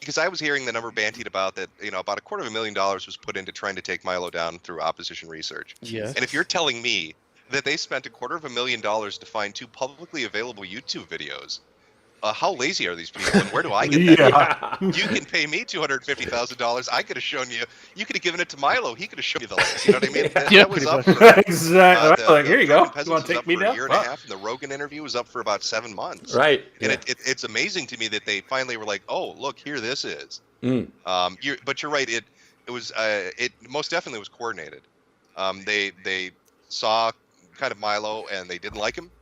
Because I was hearing the number bantied about that, about $250,000 was put into trying to take Milo down through opposition research. Yes. And if you're telling me that they spent $250,000 to find 2 publicly available YouTube videos, how lazy are these people, and where do I get that? You can pay me $250,000. I could have shown you. You could have given it to Milo. He could have shown you the links. You know what I mean? That was up for, exactly. Here you go. You want to take me down? A year and a half, and the Rogan interview was up for about 7 months. Right. And it's amazing to me that they finally were like, oh, look, here this is. But you're right. It was it most definitely was coordinated. They saw kind of Milo, and they didn't like him.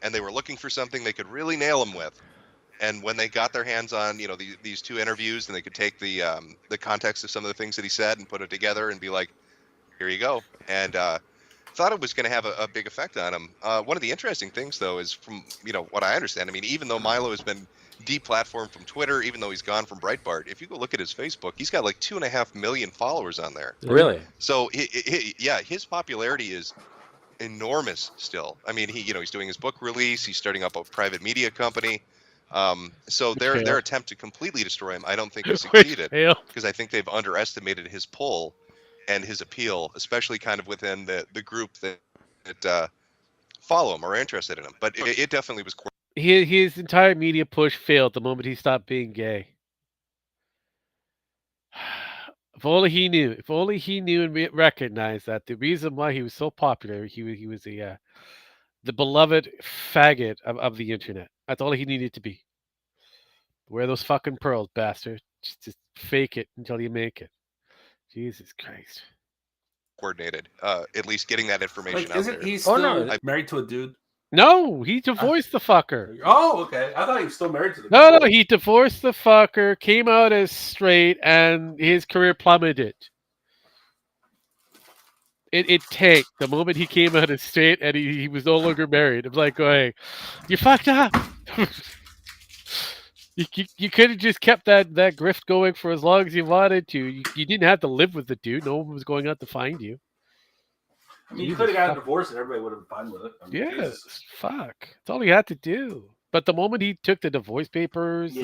and they were looking for something they could really nail him with. And when they got their hands on, these two interviews, and they could take the context of some of the things that he said and put it together and be like, here you go. And thought it was going to have a big effect on him. One of the interesting things, though, is from what I understand. I mean, even though Milo has been deplatformed from Twitter, even though he's gone from Breitbart, if you go look at his Facebook, he's got like 2.5 million followers on there. Really? So his popularity is enormous still. I mean, he's doing his book release. He's starting up a private media company. So their attempt to completely destroy him, I don't think has succeeded, because I think they've underestimated his pull and his appeal, especially kind of within the group that follow him or are interested in him. But it definitely was. His entire media push failed the moment he stopped being gay. If only he knew. If only he knew and recognized that the reason why he was so popular, he was the beloved faggot of the internet. That's all he needed to be. Wear those fucking pearls, bastard. Just fake it until you make it. Jesus Christ. Coordinated. At least getting that information out there. Isn't he still married to a dude? No, he divorced the fucker. Oh, okay. I thought he was still married to the No, he divorced the fucker, came out as straight, and his career plummeted. It tanked the moment he came out as straight and he was no longer married. I'm like, going, you fucked up. You could have just kept that grift going for as long as you wanted to. You didn't have to live with the dude. No one was going out to find you. I mean, you could have gotten a divorce and everybody would have been fine with it. I mean, yes, fuck. That's all he had to do. But the moment he took the divorce papers,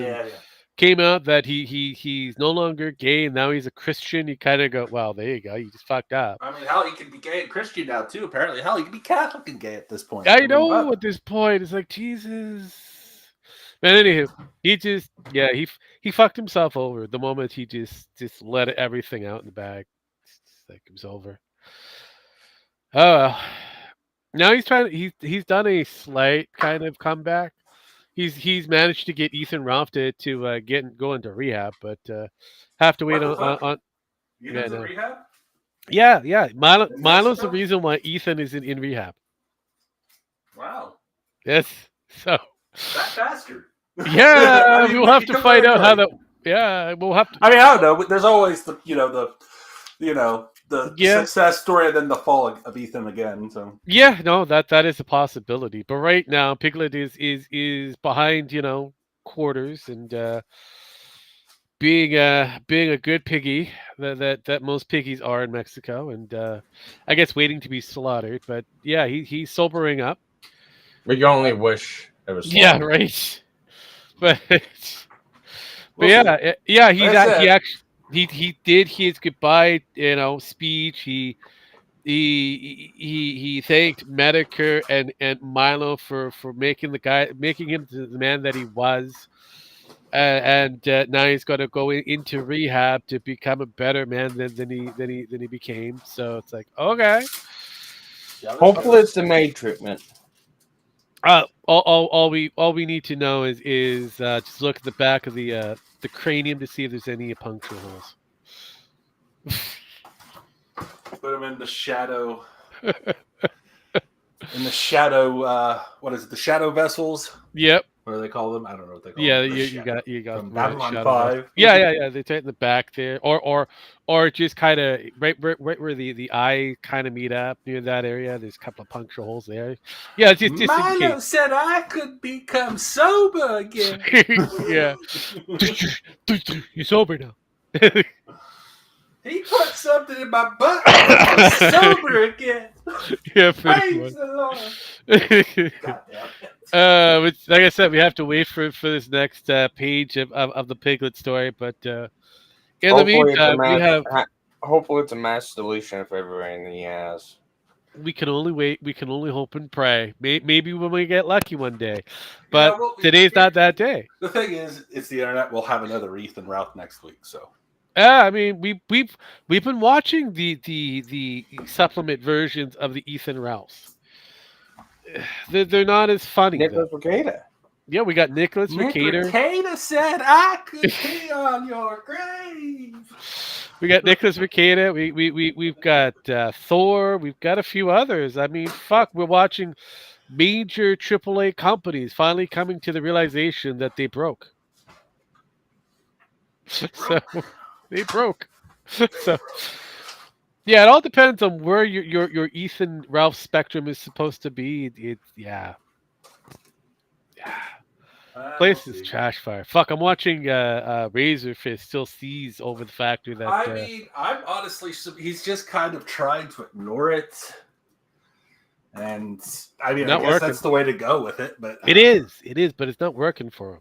came out that he's no longer gay and now he's a Christian, you kind of go, well, there you go. You just fucked up. I mean, hell, he can be gay and Christian now too. Apparently, hell, he can be Catholic and gay at this point. I know at this point. It's like, Jesus. But anywho, he fucked himself over the moment he just let everything out in the bag. It's like it was over. Oh well. Now he's done a slight kind of comeback. He's managed to get Ethan Ralph to go into rehab, but have to wait on rehab? Yeah. Milo's the reason why Ethan is in rehab. Wow. Yes. So that bastard. Yeah, we'll have to find out how that. Yeah, we'll have to. I mean, I don't know. There's always the success story and then the fall of Ethan again. So yeah, no, that is a possibility. But right now, Piglet is behind quarters and being a good piggy that most piggies are in Mexico, and I guess waiting to be slaughtered. But yeah, he's sobering up. We can only wish it was. Yeah, right. But he did his goodbye speech. He thanked Metokur and Milo for making him the man that he was, and now he's going to go into rehab to become a better man than he became. So it's like, okay. Hopefully it's the maid treatment. All we need to know is just look at the back of the cranium to see if there's any puncture holes. Put him in the shadow. What is it? The shadow vessels? Yep. What do they call them? I don't know what they call them. Yeah, you got from Babylon 5. Yeah. They take in the back there, or just kind of right where the eye kind of meet up near that area. There's a couple of puncture holes there. Yeah, just Milo said I could become sober again. Yeah, you're sober now. He put something in my butt. I'm sober again. Yeah, praise the Lord. God damn it. Like I said, we have to wait for this next page of the Piglet story. But in the meantime, we have. Hopefully, it's a mass deletion of everything he has. We can only wait. We can only hope and pray. Maybe when we get lucky one day, but today's not that day. The thing is, it's the internet. We'll have another Ethan Ralph next week. So. I mean, we've been watching the supplement versions of the Ethan Ralphs. They're not as funny. Nicholas Recader. Yeah, we got Nicholas Recader. Recader said I could pee on your grave. We got Nicholas Recader. We've got Thor. We've got a few others. I mean, fuck, we're watching major AAA companies finally coming to the realization that they broke. So they broke. So yeah, it all depends on where your Ethan Ralph spectrum is supposed to be. Yeah. Place is trash fire. Fuck, I'm watching Razor Fist still sees over the factor that I mean, I'm honestly, he's just kind of trying to ignore it. And I mean, Not I guess working. that's the way to go with it. But it is, but it's not working for him.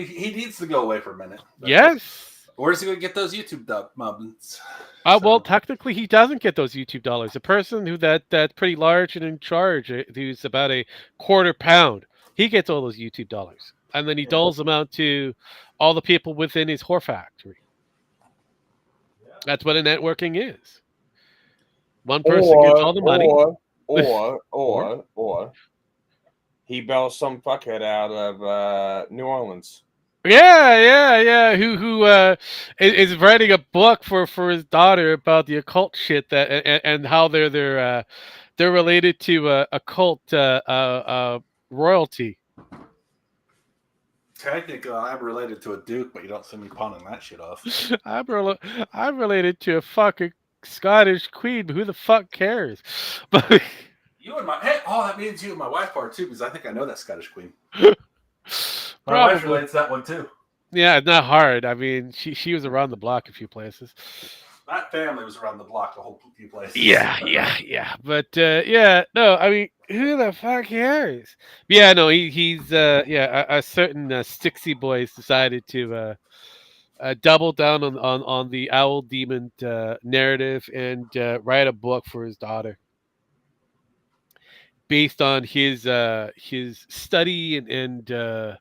He needs to go away for a minute. Yes. Where's he going to get those YouTube moments? Well, technically, he doesn't get those YouTube dollars. The person that's pretty large and in charge, who's about a quarter pound, he gets all those YouTube dollars, and then he doles them out to all the people within his whore factory. That's what a networking is. One person gets all the money. Or he bails some fuckhead out of New Orleans. Yeah. Who is writing a book for his daughter about the occult shit that and how they're related to occult royalty. Technically, I'm related to a duke, but you don't see me pawning that shit off. I'm related to a fucking Scottish queen, but who the fuck cares? But you and that means you and my wife are too, because I think I know that Scottish queen. My wife relates that one too. Yeah, not hard. I mean, she was around the block a few places. That family was around the block a whole few places. Yeah. But no, I mean, who the fuck cares? Yeah, no, he's a certain Stixie boys decided to double down on the owl demon narrative and write a book for his daughter based on his study and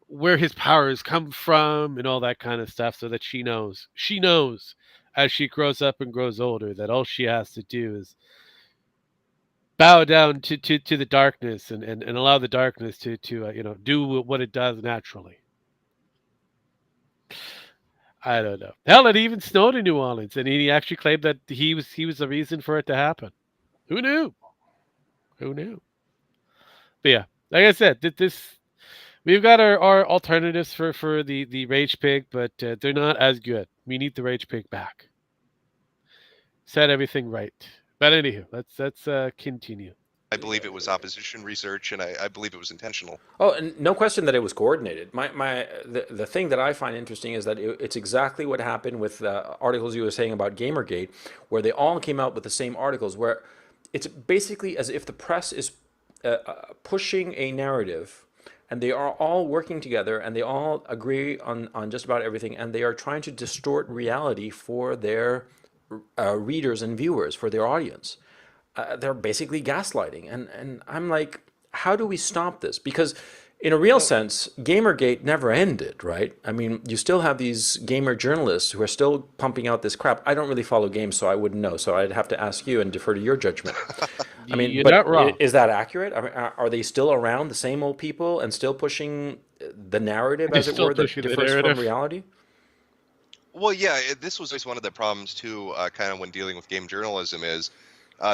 where his powers come from and all that kind of stuff, so that she knows as she grows up and grows older that all she has to do is bow down to the darkness and allow the darkness to do what it does naturally. I don't know. Hell, it even snowed in New Orleans, and he actually claimed that he was the reason for it to happen. Who knew? But yeah, like I said, we've got our alternatives for the Rage Pig, but they're not as good. We need the Rage Pig back. Said everything right. But anywho, let's continue. I believe it was opposition research, and I believe it was intentional. Oh, and no question that it was coordinated. The thing that I find interesting is that it's exactly what happened with articles you were saying about Gamergate, where they all came out with the same articles, where it's basically as if the press is pushing a narrative, and they are all working together, and they all agree on just about everything, and they are trying to distort reality for their readers and viewers, for their audience. They're basically gaslighting, and I'm like, how do we stop this? Because in a real sense, Gamergate never ended, right? I mean, you still have these gamer journalists who are still pumping out this crap. I don't really follow games, so I wouldn't know. So I'd have to ask you and defer to your judgment. I mean, You're not wrong. Is that accurate? I mean, are they still around, the same old people, and still pushing the narrative, as it were, that differs from reality? Well, yeah, this was always one of the problems too, kind of when dealing with game journalism is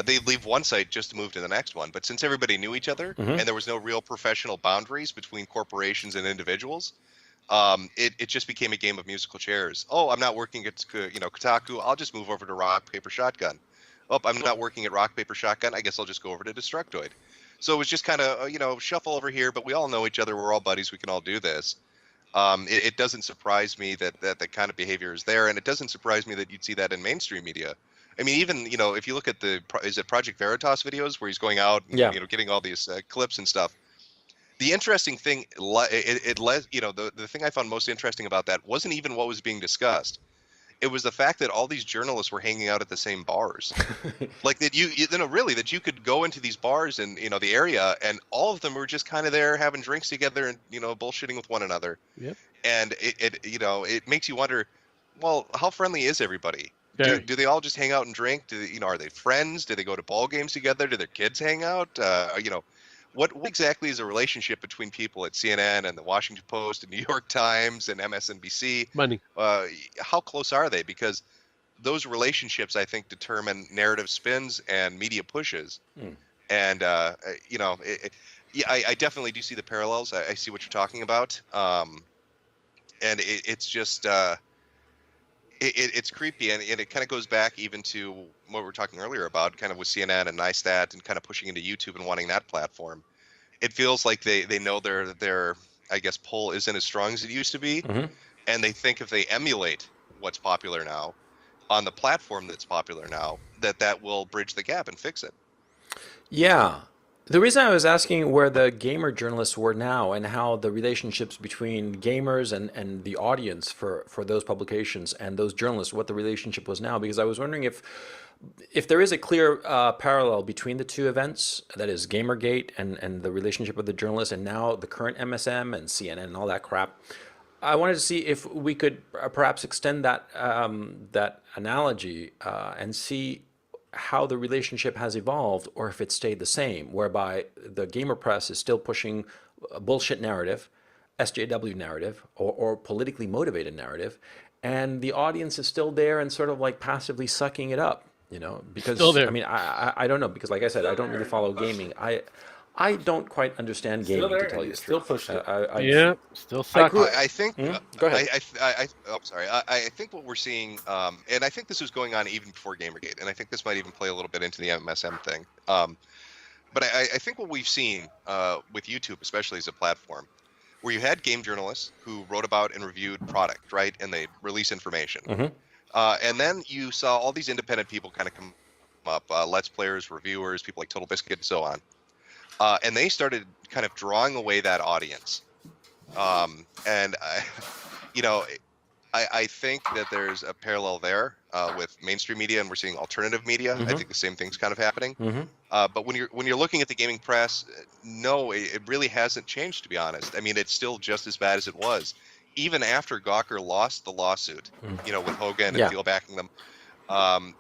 they leave one site just to move to the next one. But since everybody knew each other and there was no real professional boundaries between corporations and individuals, it just became a game of musical chairs. Oh, I'm not working at Kotaku. I'll just move over to Rock, Paper, Shotgun. Oh, I'm not working at Rock, Paper, Shotgun. I guess I'll just go over to Destructoid. So it was just kind of, shuffle over here, but we all know each other. We're all buddies. We can all do this. It doesn't surprise me that kind of behavior is there, and it doesn't surprise me that you'd see that in mainstream media. I mean, even if you look at is it Project Veritas videos where he's going out and getting all these clips and stuff. The interesting thing, the thing I found most interesting about that wasn't even what was being discussed. It was the fact that all these journalists were hanging out at the same bars. Like that that you could go into these bars in the area, and all of them were just kind of there having drinks together and bullshitting with one another. Yep. And it makes you wonder, well, how friendly is everybody? Do they all just hang out and drink? Are they friends? Do they go to ball games together? Do their kids hang out? What exactly is the relationship between people at CNN and the Washington Post and New York Times and MSNBC? Money. How close are they? Because those relationships, I think, determine narrative spins and media pushes. And you know, yeah, I definitely do see the parallels. I see what you're talking about. And it's just it's creepy, and it kind of goes back even to what we were talking earlier about, kind of with CNN and NISTAT and kind of pushing into YouTube and wanting that platform. It feels like they know their I guess pull isn't as strong as it used to be, and they think if they emulate what's popular now on the platform that's popular now, that will bridge the gap and fix it. Yeah. The reason I was asking where the gamer journalists were now and how the relationships between gamers and the audience for those publications and those journalists, what the relationship was now, because I was wondering if there is a clear parallel between the two events, that is Gamergate and the relationship of the journalists, and now the current MSM and CNN and all that crap. I wanted to see if we could perhaps extend that that analogy and see how the relationship has evolved, or if it stayed the same, whereby the gamer press is still pushing a bullshit narrative, SJW narrative, or politically motivated narrative, and the audience is still there and sort of like passively sucking it up, you know, because Still there. I mean, I don't know, because like I said, I don't really follow gaming. I don't quite understand gaming, to tell you the truth. Still I grew. I think. Go ahead. I'm sorry. I think what we're seeing, and I think this was going on even before Gamergate, and I think this might even play a little bit into the MSM thing. But I think what we've seen with YouTube, especially as a platform, where you had game journalists who wrote about and reviewed product, right, and they release information, and then you saw all these independent people kind of come up, Let's Players, reviewers, people like Total Biscuit, and so on. And they started kind of drawing away that audience. And, you know, I think that there's a parallel there with mainstream media, and we're seeing alternative media. I think the same thing's kind of happening. But when you're looking at the gaming press, no, it really hasn't changed, to be honest. I mean, it's still just as bad as it was. Even after Gawker lost the lawsuit, you know, with Hogan and Thiel backing them,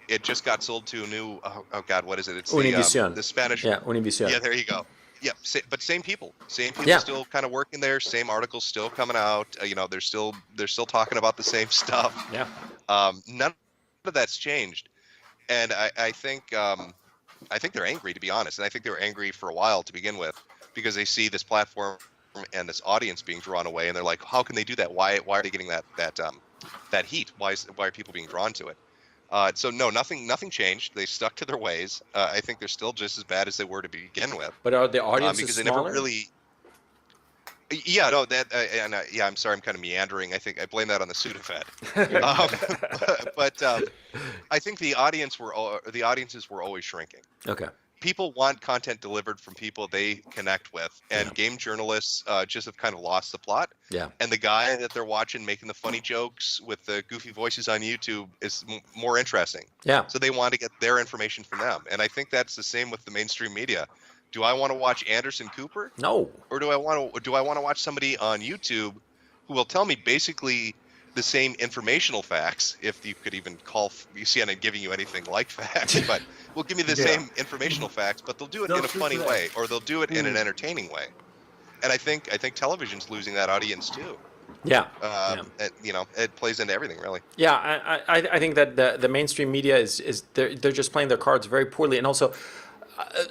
it just got sold to a new, oh God, what is it? It's the Spanish. Yeah, Univision. Yeah, there you go. Yeah, but same people still kind of working there. Same articles still coming out. You know, they're still talking about the same stuff. Yeah. None of that's changed, and I think they're angry, to be honest. And I think they were angry for a while to begin with, because they see this platform and this audience being drawn away, and they're like, how can they do that? Why are they getting that heat? Why are people being drawn to it? So no, nothing changed. They stuck to their ways. I think they're still just as bad as they were to begin with. But are the audiences because they smaller? never really. Yeah, no, that yeah. I'm sorry, I'm kind of meandering. I think I blame that on the Sudafed. But I think the audiences were always shrinking. Okay. People want content delivered from people they connect with, and game journalists just have kind of lost the plot. Yeah. And the guy that they're watching making the funny jokes with the goofy voices on YouTube is more interesting. Yeah. So they want to get their information from them, and I think that's the same with the mainstream media. Do I want to watch Anderson Cooper? No. Or do I want to watch somebody on YouTube who will tell me basically the same informational facts, if you could even call CNN giving you anything like facts, but will give me the same informational facts, but they'll do it in a funny way, or they'll do it in an entertaining way. And I think television's losing that audience too. Yeah. You know, it plays into everything, really. Yeah, I think that the mainstream media is they're just playing their cards very poorly, and also.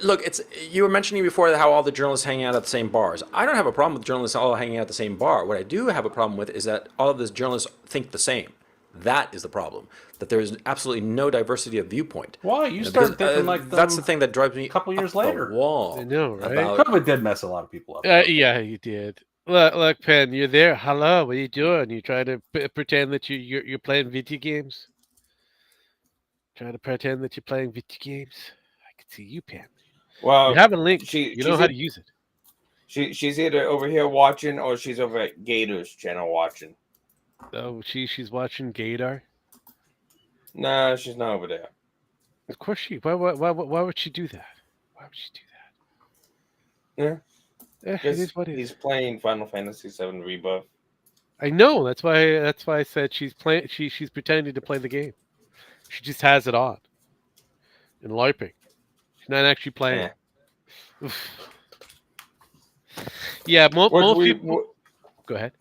Look, you were mentioning before how all the journalists hang out at the same bars. I don't have a problem with journalists all hanging out at the same bar. What I do have a problem with is that all of the journalists think the same. That is the problem. That there is absolutely no diversity of viewpoint. Why? You started thinking like them that's the thing that drives me a couple years up later. The wall. I know, right? COVID did mess a lot of people up. Yeah, you did. Look, Penn, you're there. Hello, what are you doing? You trying to pretend that you're playing video games? Trying to pretend that you're playing video games? I can see you, Penn. Well, you have a link. You know how to use it. She's either over here watching, or she's over at Gator's channel watching. Oh, she's watching Gator. No, she's not over there. Of course she. Why would she do that? Why would she do that? Yeah. It is what it he's is. playing Final Fantasy VII Rebirth. I know. That's why I said she's playing. She's pretending to play the game. She just has it on and LARPing. She's not actually playing. Yeah, most people. Go ahead.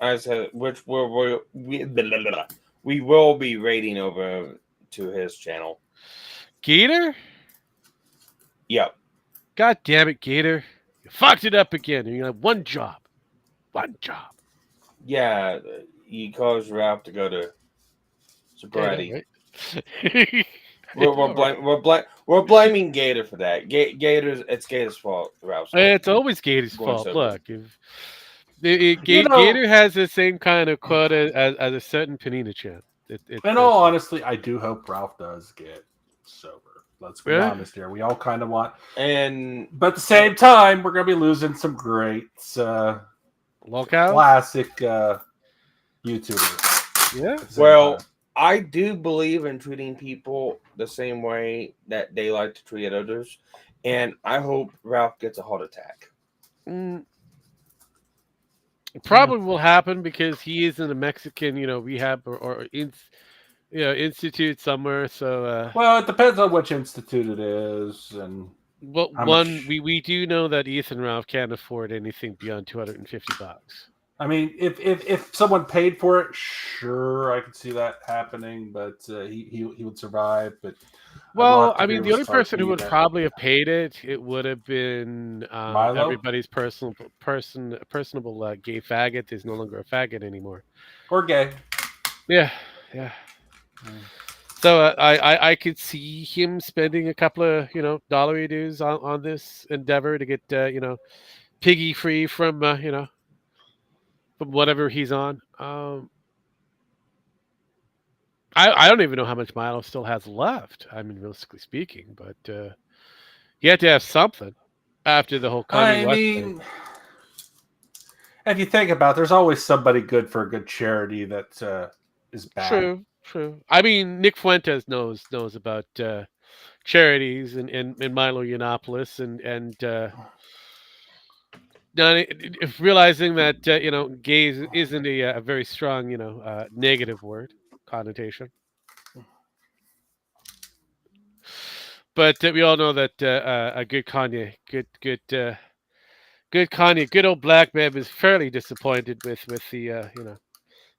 I said, which we will be raiding over to his channel. Gator? Yep. God damn it, Gator. You fucked it up again. You have one job. One job. Yeah, he caused Ralph to go to sobriety. Right? We're blaming Gator for that. It's Gator's fault. Ralph's fault. It's always Gator's Going fault. sober. Look, if You know- Gator has the same kind of quota as a certain Panina champ. In all honesty, I do hope Ralph does get sober. Let's be Yeah. honest here. We all kind of want, and but at the same time, we're gonna be losing some great classic YouTubers. Yeah. Well, I do believe in treating people the same way that they like to treat others, and I hope Ralph gets a heart attack. It probably will happen because he is in a Mexican, rehab or institute somewhere. So, well, it depends on which institute it is, and well, how one much- we do know that Ethan Ralph can't afford anything beyond $250. I mean, if someone paid for it, sure, I could see that happening, but he would survive. But Well, I mean, the only person who would probably have paid it would have been Milo? everybody's personable gay faggot is no longer a faggot anymore. Or gay. Yeah. So I could see him spending a couple of dollary dues on this endeavor to get piggy free from from whatever he's on. I don't even know how much Milo still has left. I mean, realistically speaking, but he had to have something after the whole Kanye I West mean, thing. if you think about it, there's always somebody good for a good charity that is bad. True. I mean, Nick Fuentes knows about charities and Milo Yiannopoulos and realizing that gay isn't a very strong negative word connotation. But we all know that a good Kanye, good Kanye, good old black man is fairly disappointed with the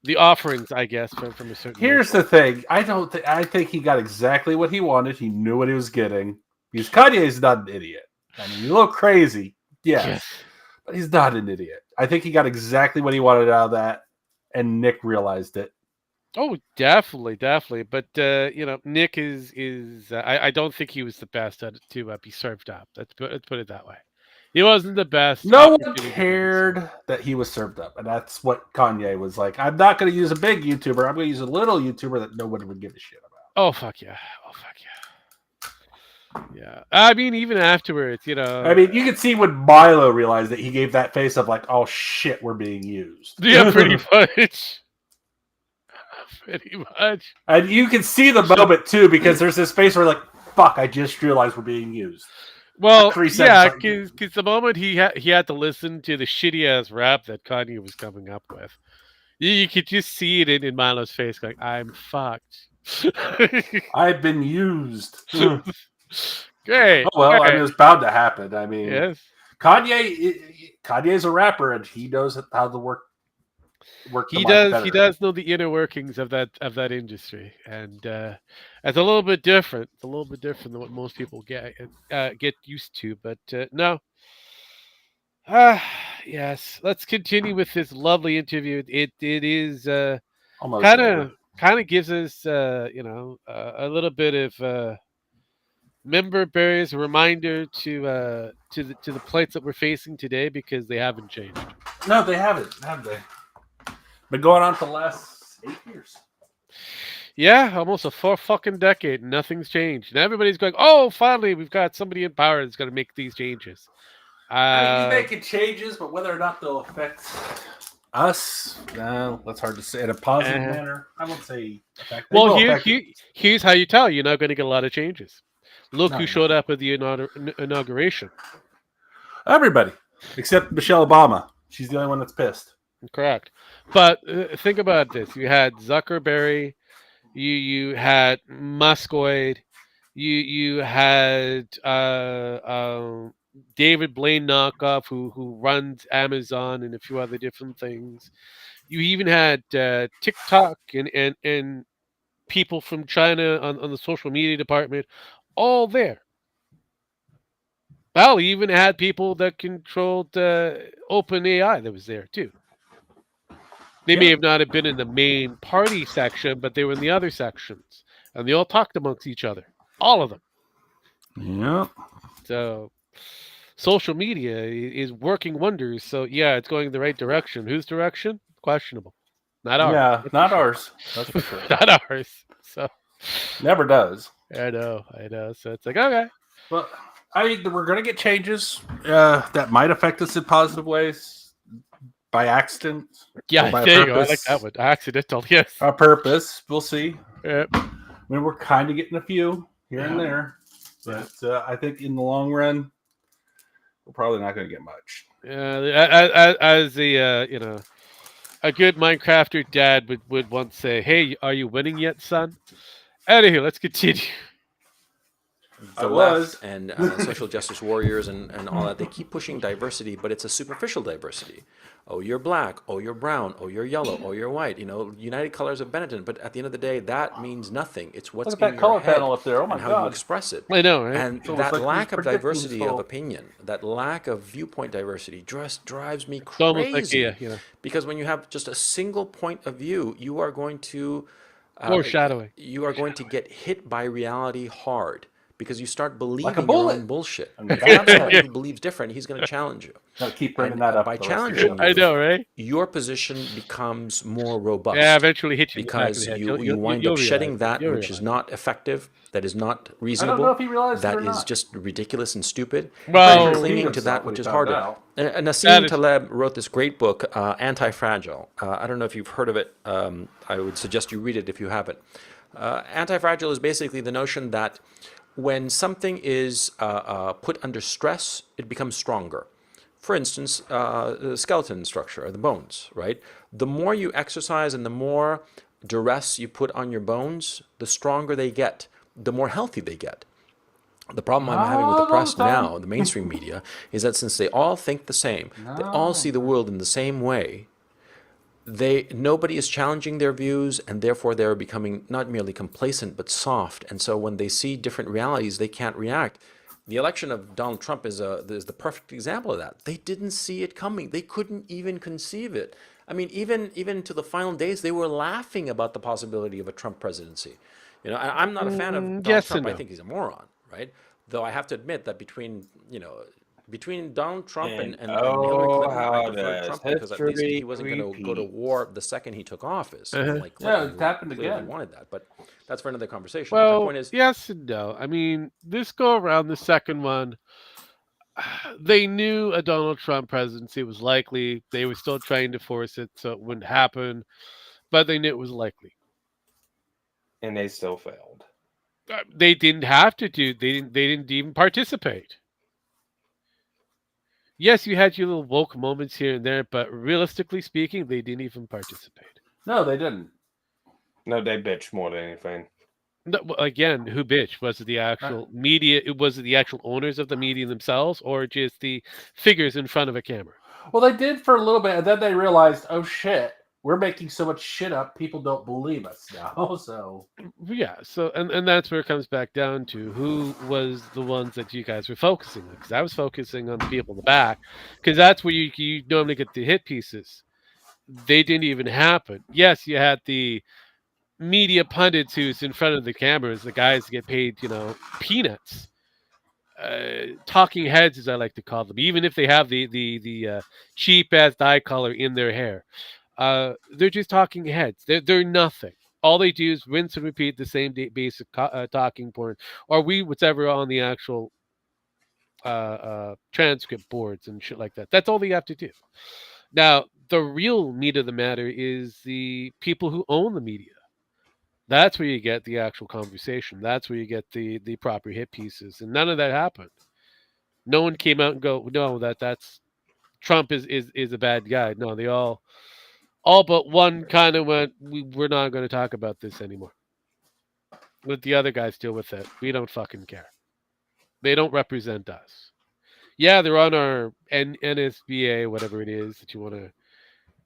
the offerings, I guess, from a certain. Here's the thing: I think he got exactly what he wanted. He knew what he was getting. Because Kanye is not an idiot. I mean, he's a little crazy, yes, but he's not an idiot. I think he got exactly what he wanted out of that, and Nick realized it. Oh, definitely. But Nick is I don't think he was the best at to be served up. Let's put it that way. He wasn't the best. No one cared that he was served up, and that's what Kanye was like. I'm not going to use a big YouTuber. I'm going to use a little YouTuber that nobody would give a shit about. Oh fuck yeah! Yeah, I mean, even afterwards, I mean, you can see when Milo realized that he gave that face of like, "Oh shit, we're being used." Yeah, pretty much. Pretty much. And you can see the moment too, because there's this face where like, "Fuck, I just realized we're being used." Well, yeah, because the moment he had to listen to the shitty ass rap that Kanye was coming up with, you could just see it in Milo's face, going, "I'm fucked. I've been used." Great. Oh well, great. I mean, it's bound to happen. I mean, Yes. Kanye's a rapper, and he knows how to work. He does know the inner workings of that industry, and it's a little bit different. It's a little bit different than what most people get used to. But no. Yes. Let's continue with this lovely interview. It is kind of gives us a little bit of member bears a reminder to the plates that we're facing today, because they haven't changed. No, they haven't, have they? Been going on for the last 8 years. Yeah, almost a fucking decade, and nothing's changed. And everybody's going, "Oh, finally, we've got somebody in power that's going to make these changes." I mean, he's making changes, but whether or not they'll affect us, no, that's hard to say. In a positive manner, I won't say. Well, here's how you tell you're not going to get a lot of changes. Look No, who showed up at the inauguration. Everybody, except Michelle Obama. She's the only one that's pissed. Correct. But think about this. You had Zuckerberry. You had Muskoid. You had David Blaine Knockoff, who runs Amazon and a few other different things. You even had TikTok and people from China on the social media department, all there. Well, he even had people that controlled OpenAI that was there too. They may have not have been in the main party section, but they were in the other sections, and they all talked amongst each other, all of them. Yeah. So, social media is working wonders. So, yeah, it's going in the right direction. Whose direction? Questionable. Not ours. Yeah, that's not for sure. ours. That's for sure. Not ours. So, Never does. I know. So it's like, okay. Well, we're going to get changes that might affect us in positive ways by accident. Yeah, by there you go. I like that one. Accidental, yes. On purpose. We'll see. Yep. I mean, we're kind of getting a few here and there. But I think in the long run, we're probably not going to get much. As the, a good Minecrafter dad would once say, "Hey, are you winning yet, son?" Anywho, let's continue. The left and social justice warriors and all that, they keep pushing diversity, but it's a superficial diversity. Oh, you're black. Oh, you're brown. Oh, you're yellow. Oh, you're white. United Colors of Benetton. But at the end of the day, that means nothing. It's what's Look at in that your color head panel up there. Oh my and how God. you express it. I know, right? And It's almost that like lack these of diversity predictions of for- opinion, that lack of viewpoint diversity, just drives me It's almost like, crazy. yeah. Because when you have just a single point of view, you are going to Foreshadowing. You are going to get hit by reality hard because you start believing your bullet. own bullshit. And If you have that's somebody it. who believes different, he's going to challenge you. Gotta keep bringing And, that up by the rest of the challenging show. you, I know, right? your position becomes more robust. Yeah, eventually hit you in the back of because the head. you wind up shedding that You'll which is realize. not effective, that is not I reasonable, don't know if he realized it that or is not. just ridiculous and stupid, Well- and clinging to that which is harder. And Nassim Taleb wrote this great book, Anti-Fragile. I don't know if you've heard of it. I would suggest you read it if you haven't. Anti-Fragile is basically the notion that when something is put under stress, it becomes stronger. For instance, the skeleton structure, or the bones, right? The more you exercise and the more duress you put on your bones, the stronger they get, the more healthy they get. The problem I'm having with the press now, the mainstream media, is that since they all think the same, they all see the world in the same way, nobody is challenging their views, and therefore they're becoming not merely complacent but soft. And so when they see different realities, they can't react. The election of Donald Trump is the perfect example of that. They didn't see it coming. They couldn't even conceive it. I mean, even to the final days, they were laughing about the possibility of a Trump presidency. And I'm not a fan of Donald yes Trump. and I no. think he's a moron, right? Though I have to admit that between Donald Trump and Hillary Clinton, I prefer Trump because at least he wasn't going to go to war the second he took office. Like Clinton, it happened who clearly again. wanted that, but that's for another conversation. My Well, point is, yes and no. I mean, this go around, the second one, they knew a Donald Trump presidency was likely. They were still trying to force it so it wouldn't happen, but they knew it was likely. And they still failed. They didn't have to do. They didn't even participate. Yes, you had your little woke moments here and there, but realistically speaking, they didn't even participate. No, they didn't. No, they bitched more than anything. No, again, who bitched? Was it the actual media? Was it the actual owners of the media themselves, or just the figures in front of a camera? Well, they did for a little bit, and then they realized, oh shit, we're making so much shit up, people don't believe us now. So Yeah, so and that's where it comes back down to who was the ones that you guys were focusing on, because I was focusing on the people in the back, because that's where you normally get the hit pieces. They didn't even happen. Yes, you had the media pundits who's in front of the cameras, the guys that get paid, peanuts. Talking heads, as I like to call them, even if they have the cheap ass dye color in their hair. They're just talking heads. They're nothing. All they do is rinse and repeat the same basic talking point, or whatever on the actual transcript boards and shit like that. That's all they have to do. Now, the real meat of the matter is the people who own the media. That's where you get the actual conversation. That's where you get the proper hit pieces, and none of that happened. No one came out and go, no, that's Trump is a bad guy. No, they all but one kind of went, we're not going to talk about this anymore. Let the other guys deal with it. We don't fucking care. They don't represent us. Yeah, they're on our NSBA, whatever it is that you want to,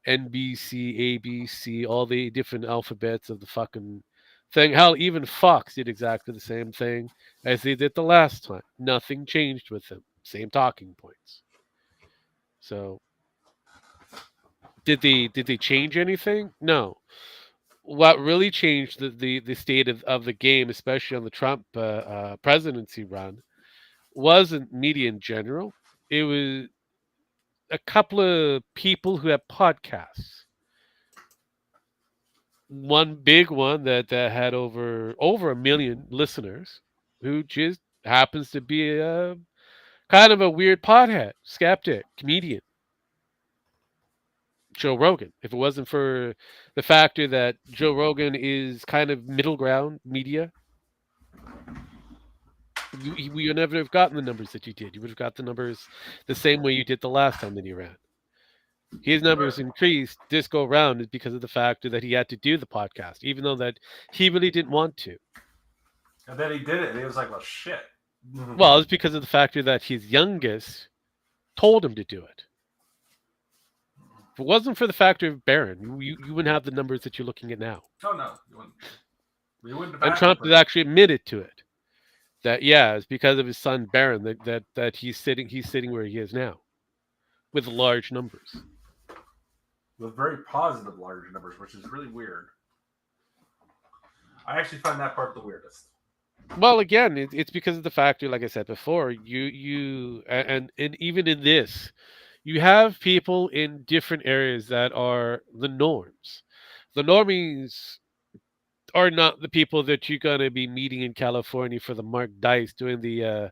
NBC, ABC, all the different alphabets of the fucking thing. Hell, even Fox did exactly the same thing as they did the last time. Nothing changed with them. same talking points. So did they change anything? No. What really changed the state of the game, especially on the Trump presidency run, wasn't media in general. It was a couple of people who have podcasts. One big one that had over 1 million listeners, who just happens to be a kind of a weird pothead, skeptic, comedian. Joe Rogan. If it wasn't for the factor that Joe Rogan is kind of middle ground media, you would never have gotten the numbers that you did. You would have got the numbers the same way you did the last time that he ran. His numbers increased this go round is because of the factor that he had to do the podcast, even though that he really didn't want to. And then he did it, and he was like, well, shit. Well, it's because of the factor that his youngest told him to do it. If it wasn't for the factor of Barron, you wouldn't have the numbers that you're looking at now. Oh, no. You wouldn't have And asked Trump for has it. actually admitted to it. That it's because of his son Barron that he's sitting where he is now, with large numbers. With very positive large numbers, which is really weird. I actually find that part the weirdest. Well, again, it's because of the factor, like I said before, and even in this, you have people in different areas that are the norms. The normies are not the people that you're going to be meeting in California for the Mark Dice doing the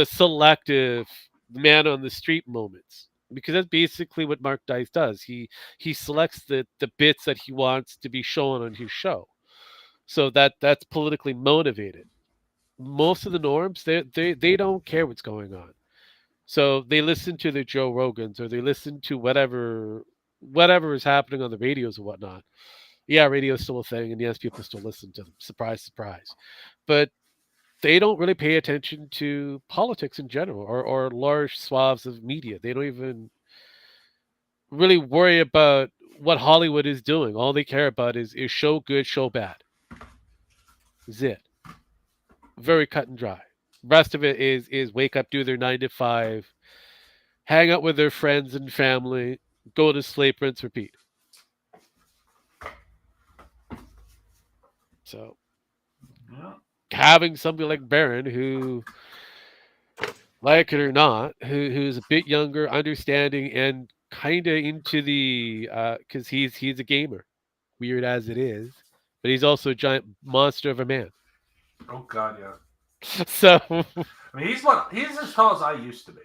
selective man on the street moments, because that's basically what Mark Dice does. He selects the bits that he wants to be shown on his show, so that's politically motivated. Most of the norms, they don't care what's going on, so they listen to the Joe Rogans, or they listen to whatever is happening on the radios or whatnot. Yeah, radio is still a thing, and yes, people still listen to them. Surprise, surprise. But they don't really pay attention to politics in general, or large swaths of media. They don't even really worry about what Hollywood is doing. All they care about is show good, show bad. Is it. Very cut and dry. Rest of it is wake up, do their 9 to 5, hang out with their friends and family, go to sleep, rinse, repeat. So, having somebody like Barron, who, like it or not, who's a bit younger, understanding, and kind of into the, because he's a gamer, weird as it is, but he's also a giant monster of a man. Oh God, yeah. So, I mean, he's as tall as I used to be.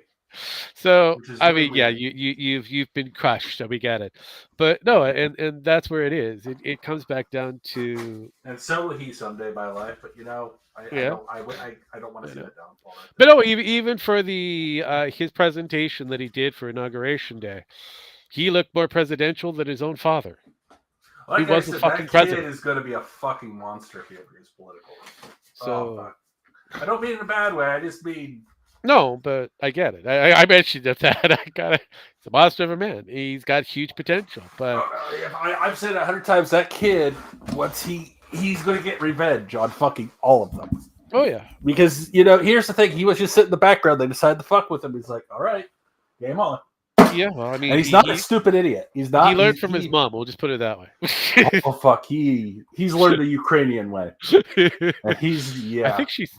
So I really mean, yeah, you've been crushed, so we get it. But no, and that's where it is. It comes back down to. And so will he someday, my life. But I don't want to see that downfall. But no, even for the his presentation that he did for Inauguration Day, he looked more presidential than his own father. Like he was said, a fucking that president. kid is going to be a fucking monster if he ever is political. So I don't mean in a bad way. I just mean. No, but I get it. I mentioned that I got it. It's a monster of a man. He's got huge potential. But I've said 100 times, that kid, once he's going to get revenge on fucking all of them. Oh yeah, because here's the thing: he was just sitting in the background. They decided to fuck with him. He's like, all right, game on. Yeah, well, I mean, and he's not a stupid idiot. He's not. He learned from his mom. We'll just put it that way. Oh fuck, he's learned the Ukrainian way. And I think she's.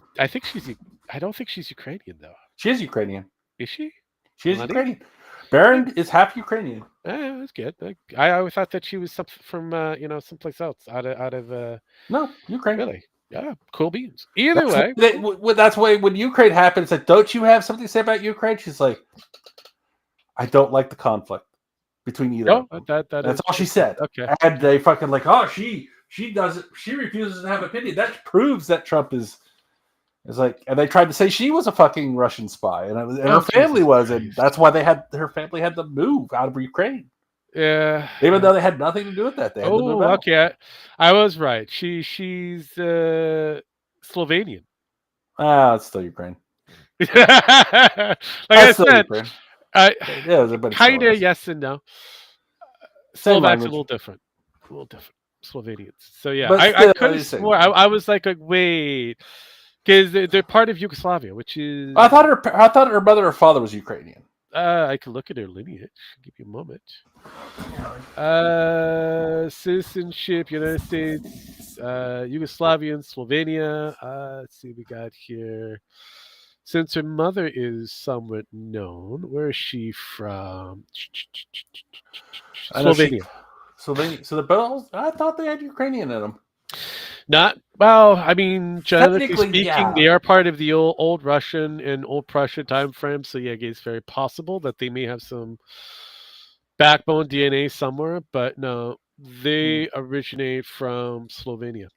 I don't think she's Ukrainian though. She is Ukrainian. Is she? She is Ukrainian. Baron is half Ukrainian. That's good. I always thought that she was from someplace else out of no, Ukraine. Really? Yeah, cool beans. Either way, that's why when Ukraine happens, it's like, don't you have something to say about Ukraine? She's like, I don't like the conflict between either. No, of them. That's is, all she said. Okay. And they fucking like, oh, she doesn't. She refuses to have opinion. That proves that Trump is like, and they tried to say she was a fucking Russian spy, and her family was, and that's why her family had to move out of Ukraine. Yeah, even though they had nothing to do with that. They had to move out. Okay, I was right. She's Slovenian. It's still Ukraine. Like I said, kind of yes and no. Slovak's a little different. Slovenians. So yeah, I could have swore I was like, wait. Because they're part of Yugoslavia, which is. I thought her mother or father was Ukrainian. I could look at her lineage. Give you a moment. Citizenship: United States, Yugoslavian, Slovenia. Let's see, we got here. Since her mother is somewhat known, where is she from? Slovenia. Slovenia. So they're both. I thought they had Ukrainian in them. Not well. I mean, generally Technically, speaking, yeah. they are part of the old Russian and old Prussia time frame. So yeah, it's very possible that they may have some backbone DNA somewhere. But no, they originate from Slovenia.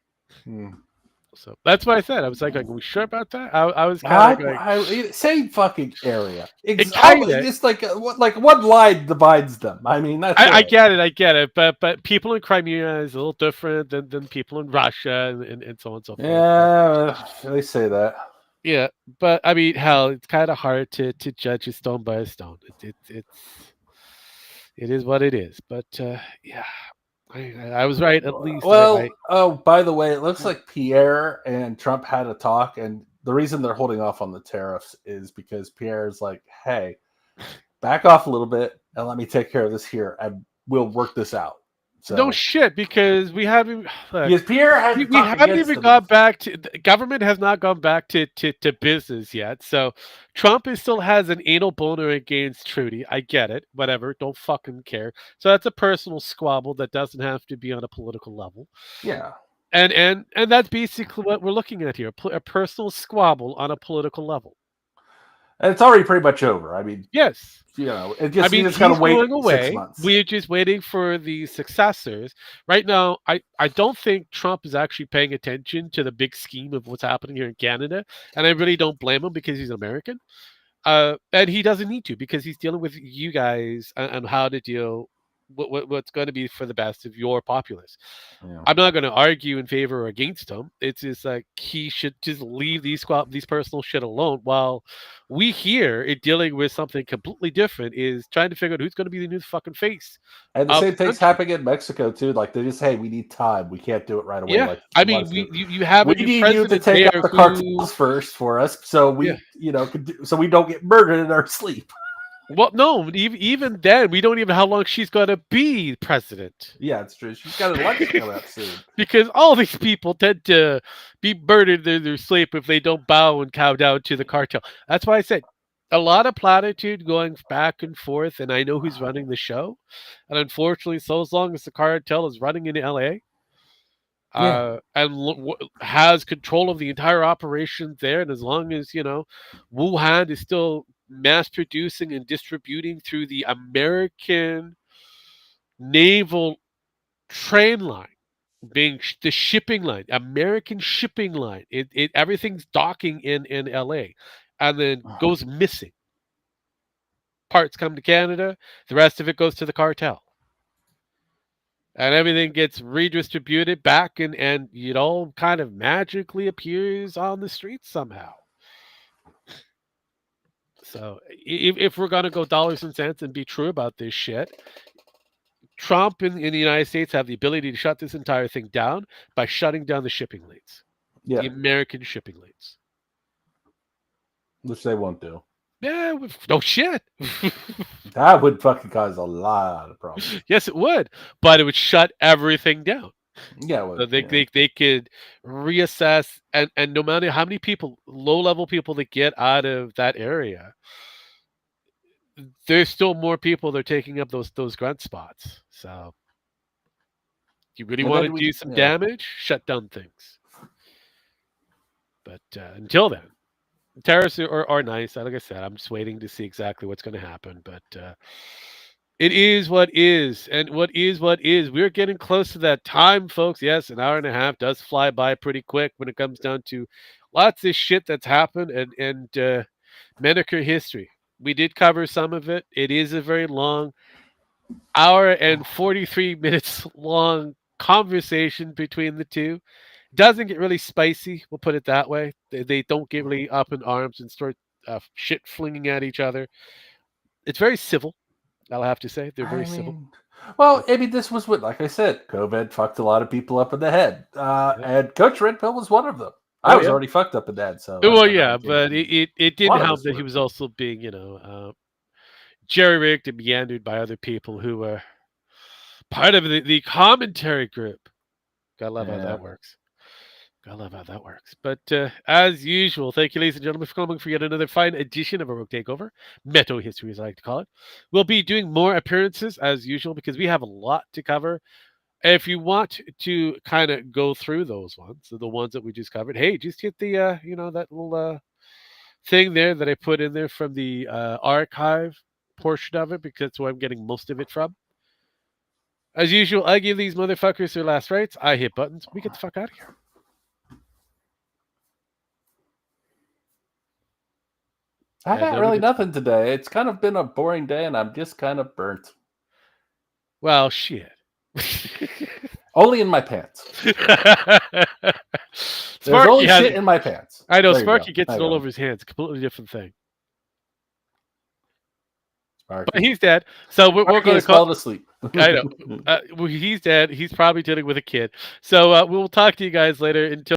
So that's what I said. I was like, are we sure about that? I was kind of like, same fucking area. It kinda- It's like one line divides them. I mean, that's I it. get it. But people in Crimea is a little different than people in Russia and so on and so forth. Yeah, they say that. Yeah, but I mean, hell, it's kind of hard to judge a stone by a stone. It is what it is. But yeah, I was right at least. Well, oh, by the way, it looks like Pierre and Trump had a talk, and the reason they're holding off on the tariffs is because Pierre's like, "Hey, back off a little bit and let me take care of this here, and we'll work this out." So, no shit, because we haven't. Because Pierre had we haven't even gone back to. The government has not gone back to business yet. So Trump still has an anal boner against Trudy. I get it. Whatever. Don't fucking care. So that's a personal squabble that doesn't have to be on a political level. Yeah. And that's basically what we're looking at here: a personal squabble on a political level. And it's already pretty much over. I mean, yes, it just, I mean, you just gotta wait going away. 6 months. We're just waiting for the successors. Right now, I don't think Trump is actually paying attention to the big scheme of what's happening here in Canada, and I really don't blame him because he's American. And he doesn't need to because he's dealing with you guys and how to deal what's going to be for the best of your populace. Yeah. I'm not going to argue in favor or against him. It's just like he should just leave these personal shit alone while we here in dealing with something completely different is trying to figure out who's going to be the new fucking face. And the of same the thing's country. happening in Mexico too. Like they just, hey, we need time. We can't do it right away. Yeah, Like I mean, you have a we new need you to president take out there the who- cartels first for us, so we, so we don't get murdered in our sleep. Well, no, even then, we don't even know how long she's going to be president. Yeah, it's true. She's got an election coming up soon. Because all these people tend to be murdered in their sleep if they don't bow and cow down to the cartel. That's why I said a lot of platitude going back and forth, and I know who's running the show. And unfortunately, so as long as the cartel is running in LA and has control of the entire operation there, and as long as, Wuhan is still mass producing and distributing through the American naval train line, being the shipping line, American shipping line. It everything's docking in LA and then goes missing. Parts come to Canada, the rest of it goes to the cartel. And everything gets redistributed back and it all kind of magically appears on the streets somehow. So if we're going to go dollars and cents and be true about this shit, Trump in the United States have the ability to shut this entire thing down by shutting down the shipping lanes. Yeah. The American shipping lanes. Which they won't do. Yeah, no shit. That would fucking cause a lot of problems. Yes, it would. But it would shut everything down. Yeah, well, so they could reassess and no matter how many people, low-level people that get out of that area, there's still more people that are taking up those grunt spots. So you really want to do some damage, shut down things. But until then, tariffs are nice. Like I said, I'm just waiting to see exactly what's going to happen. But it is what is. And what is, we're getting close to that time, folks. Yes, an hour and a half does fly by pretty quick when it comes down to lots of shit that's happened and Metokur history. We did cover some of it. It is a very long hour and 43 minutes long conversation between the two. Doesn't get really spicy, we'll put it that way. They don't get really up in arms and start shit flinging at each other. It's very civil, I'll have to say. They're very civil. Well, I mean, this was what, like I said, COVID fucked a lot of people up in the head. And Coach Red Pill was one of them. I was already fucked up in that. So Well, yeah, but it didn't lot of help us that were. he was also being, jerry-rigged and meandered by other people who were part of the commentary group. Gotta love how Yeah. that works. Gotta love how that works. But as usual, thank you, ladies and gentlemen, for coming for yet another fine edition of a Rogue Takeover. Metohistory, as I like to call it. We'll be doing more appearances as usual because we have a lot to cover. If you want to kind of go through those ones, the ones that we just covered, hey, just hit the that little thing there that I put in there from the archive portion of it, because that's where I'm getting most of it from. As usual, I give these motherfuckers their last rites. I hit buttons. We get the fuck out of here. I got really nothing today. It's kind of been a boring day, and I'm just kind of burnt. Well, shit. Only in my pants. There's Sparky only has shit in my pants. I know There you Sparky go. gets There it you all go. over his hands. Completely different thing. Sparky. But he's dead, so we're Sparky going to is call. fell asleep. I know. Well, he's dead. He's probably dealing with a kid. So we'll talk to you guys later. Until.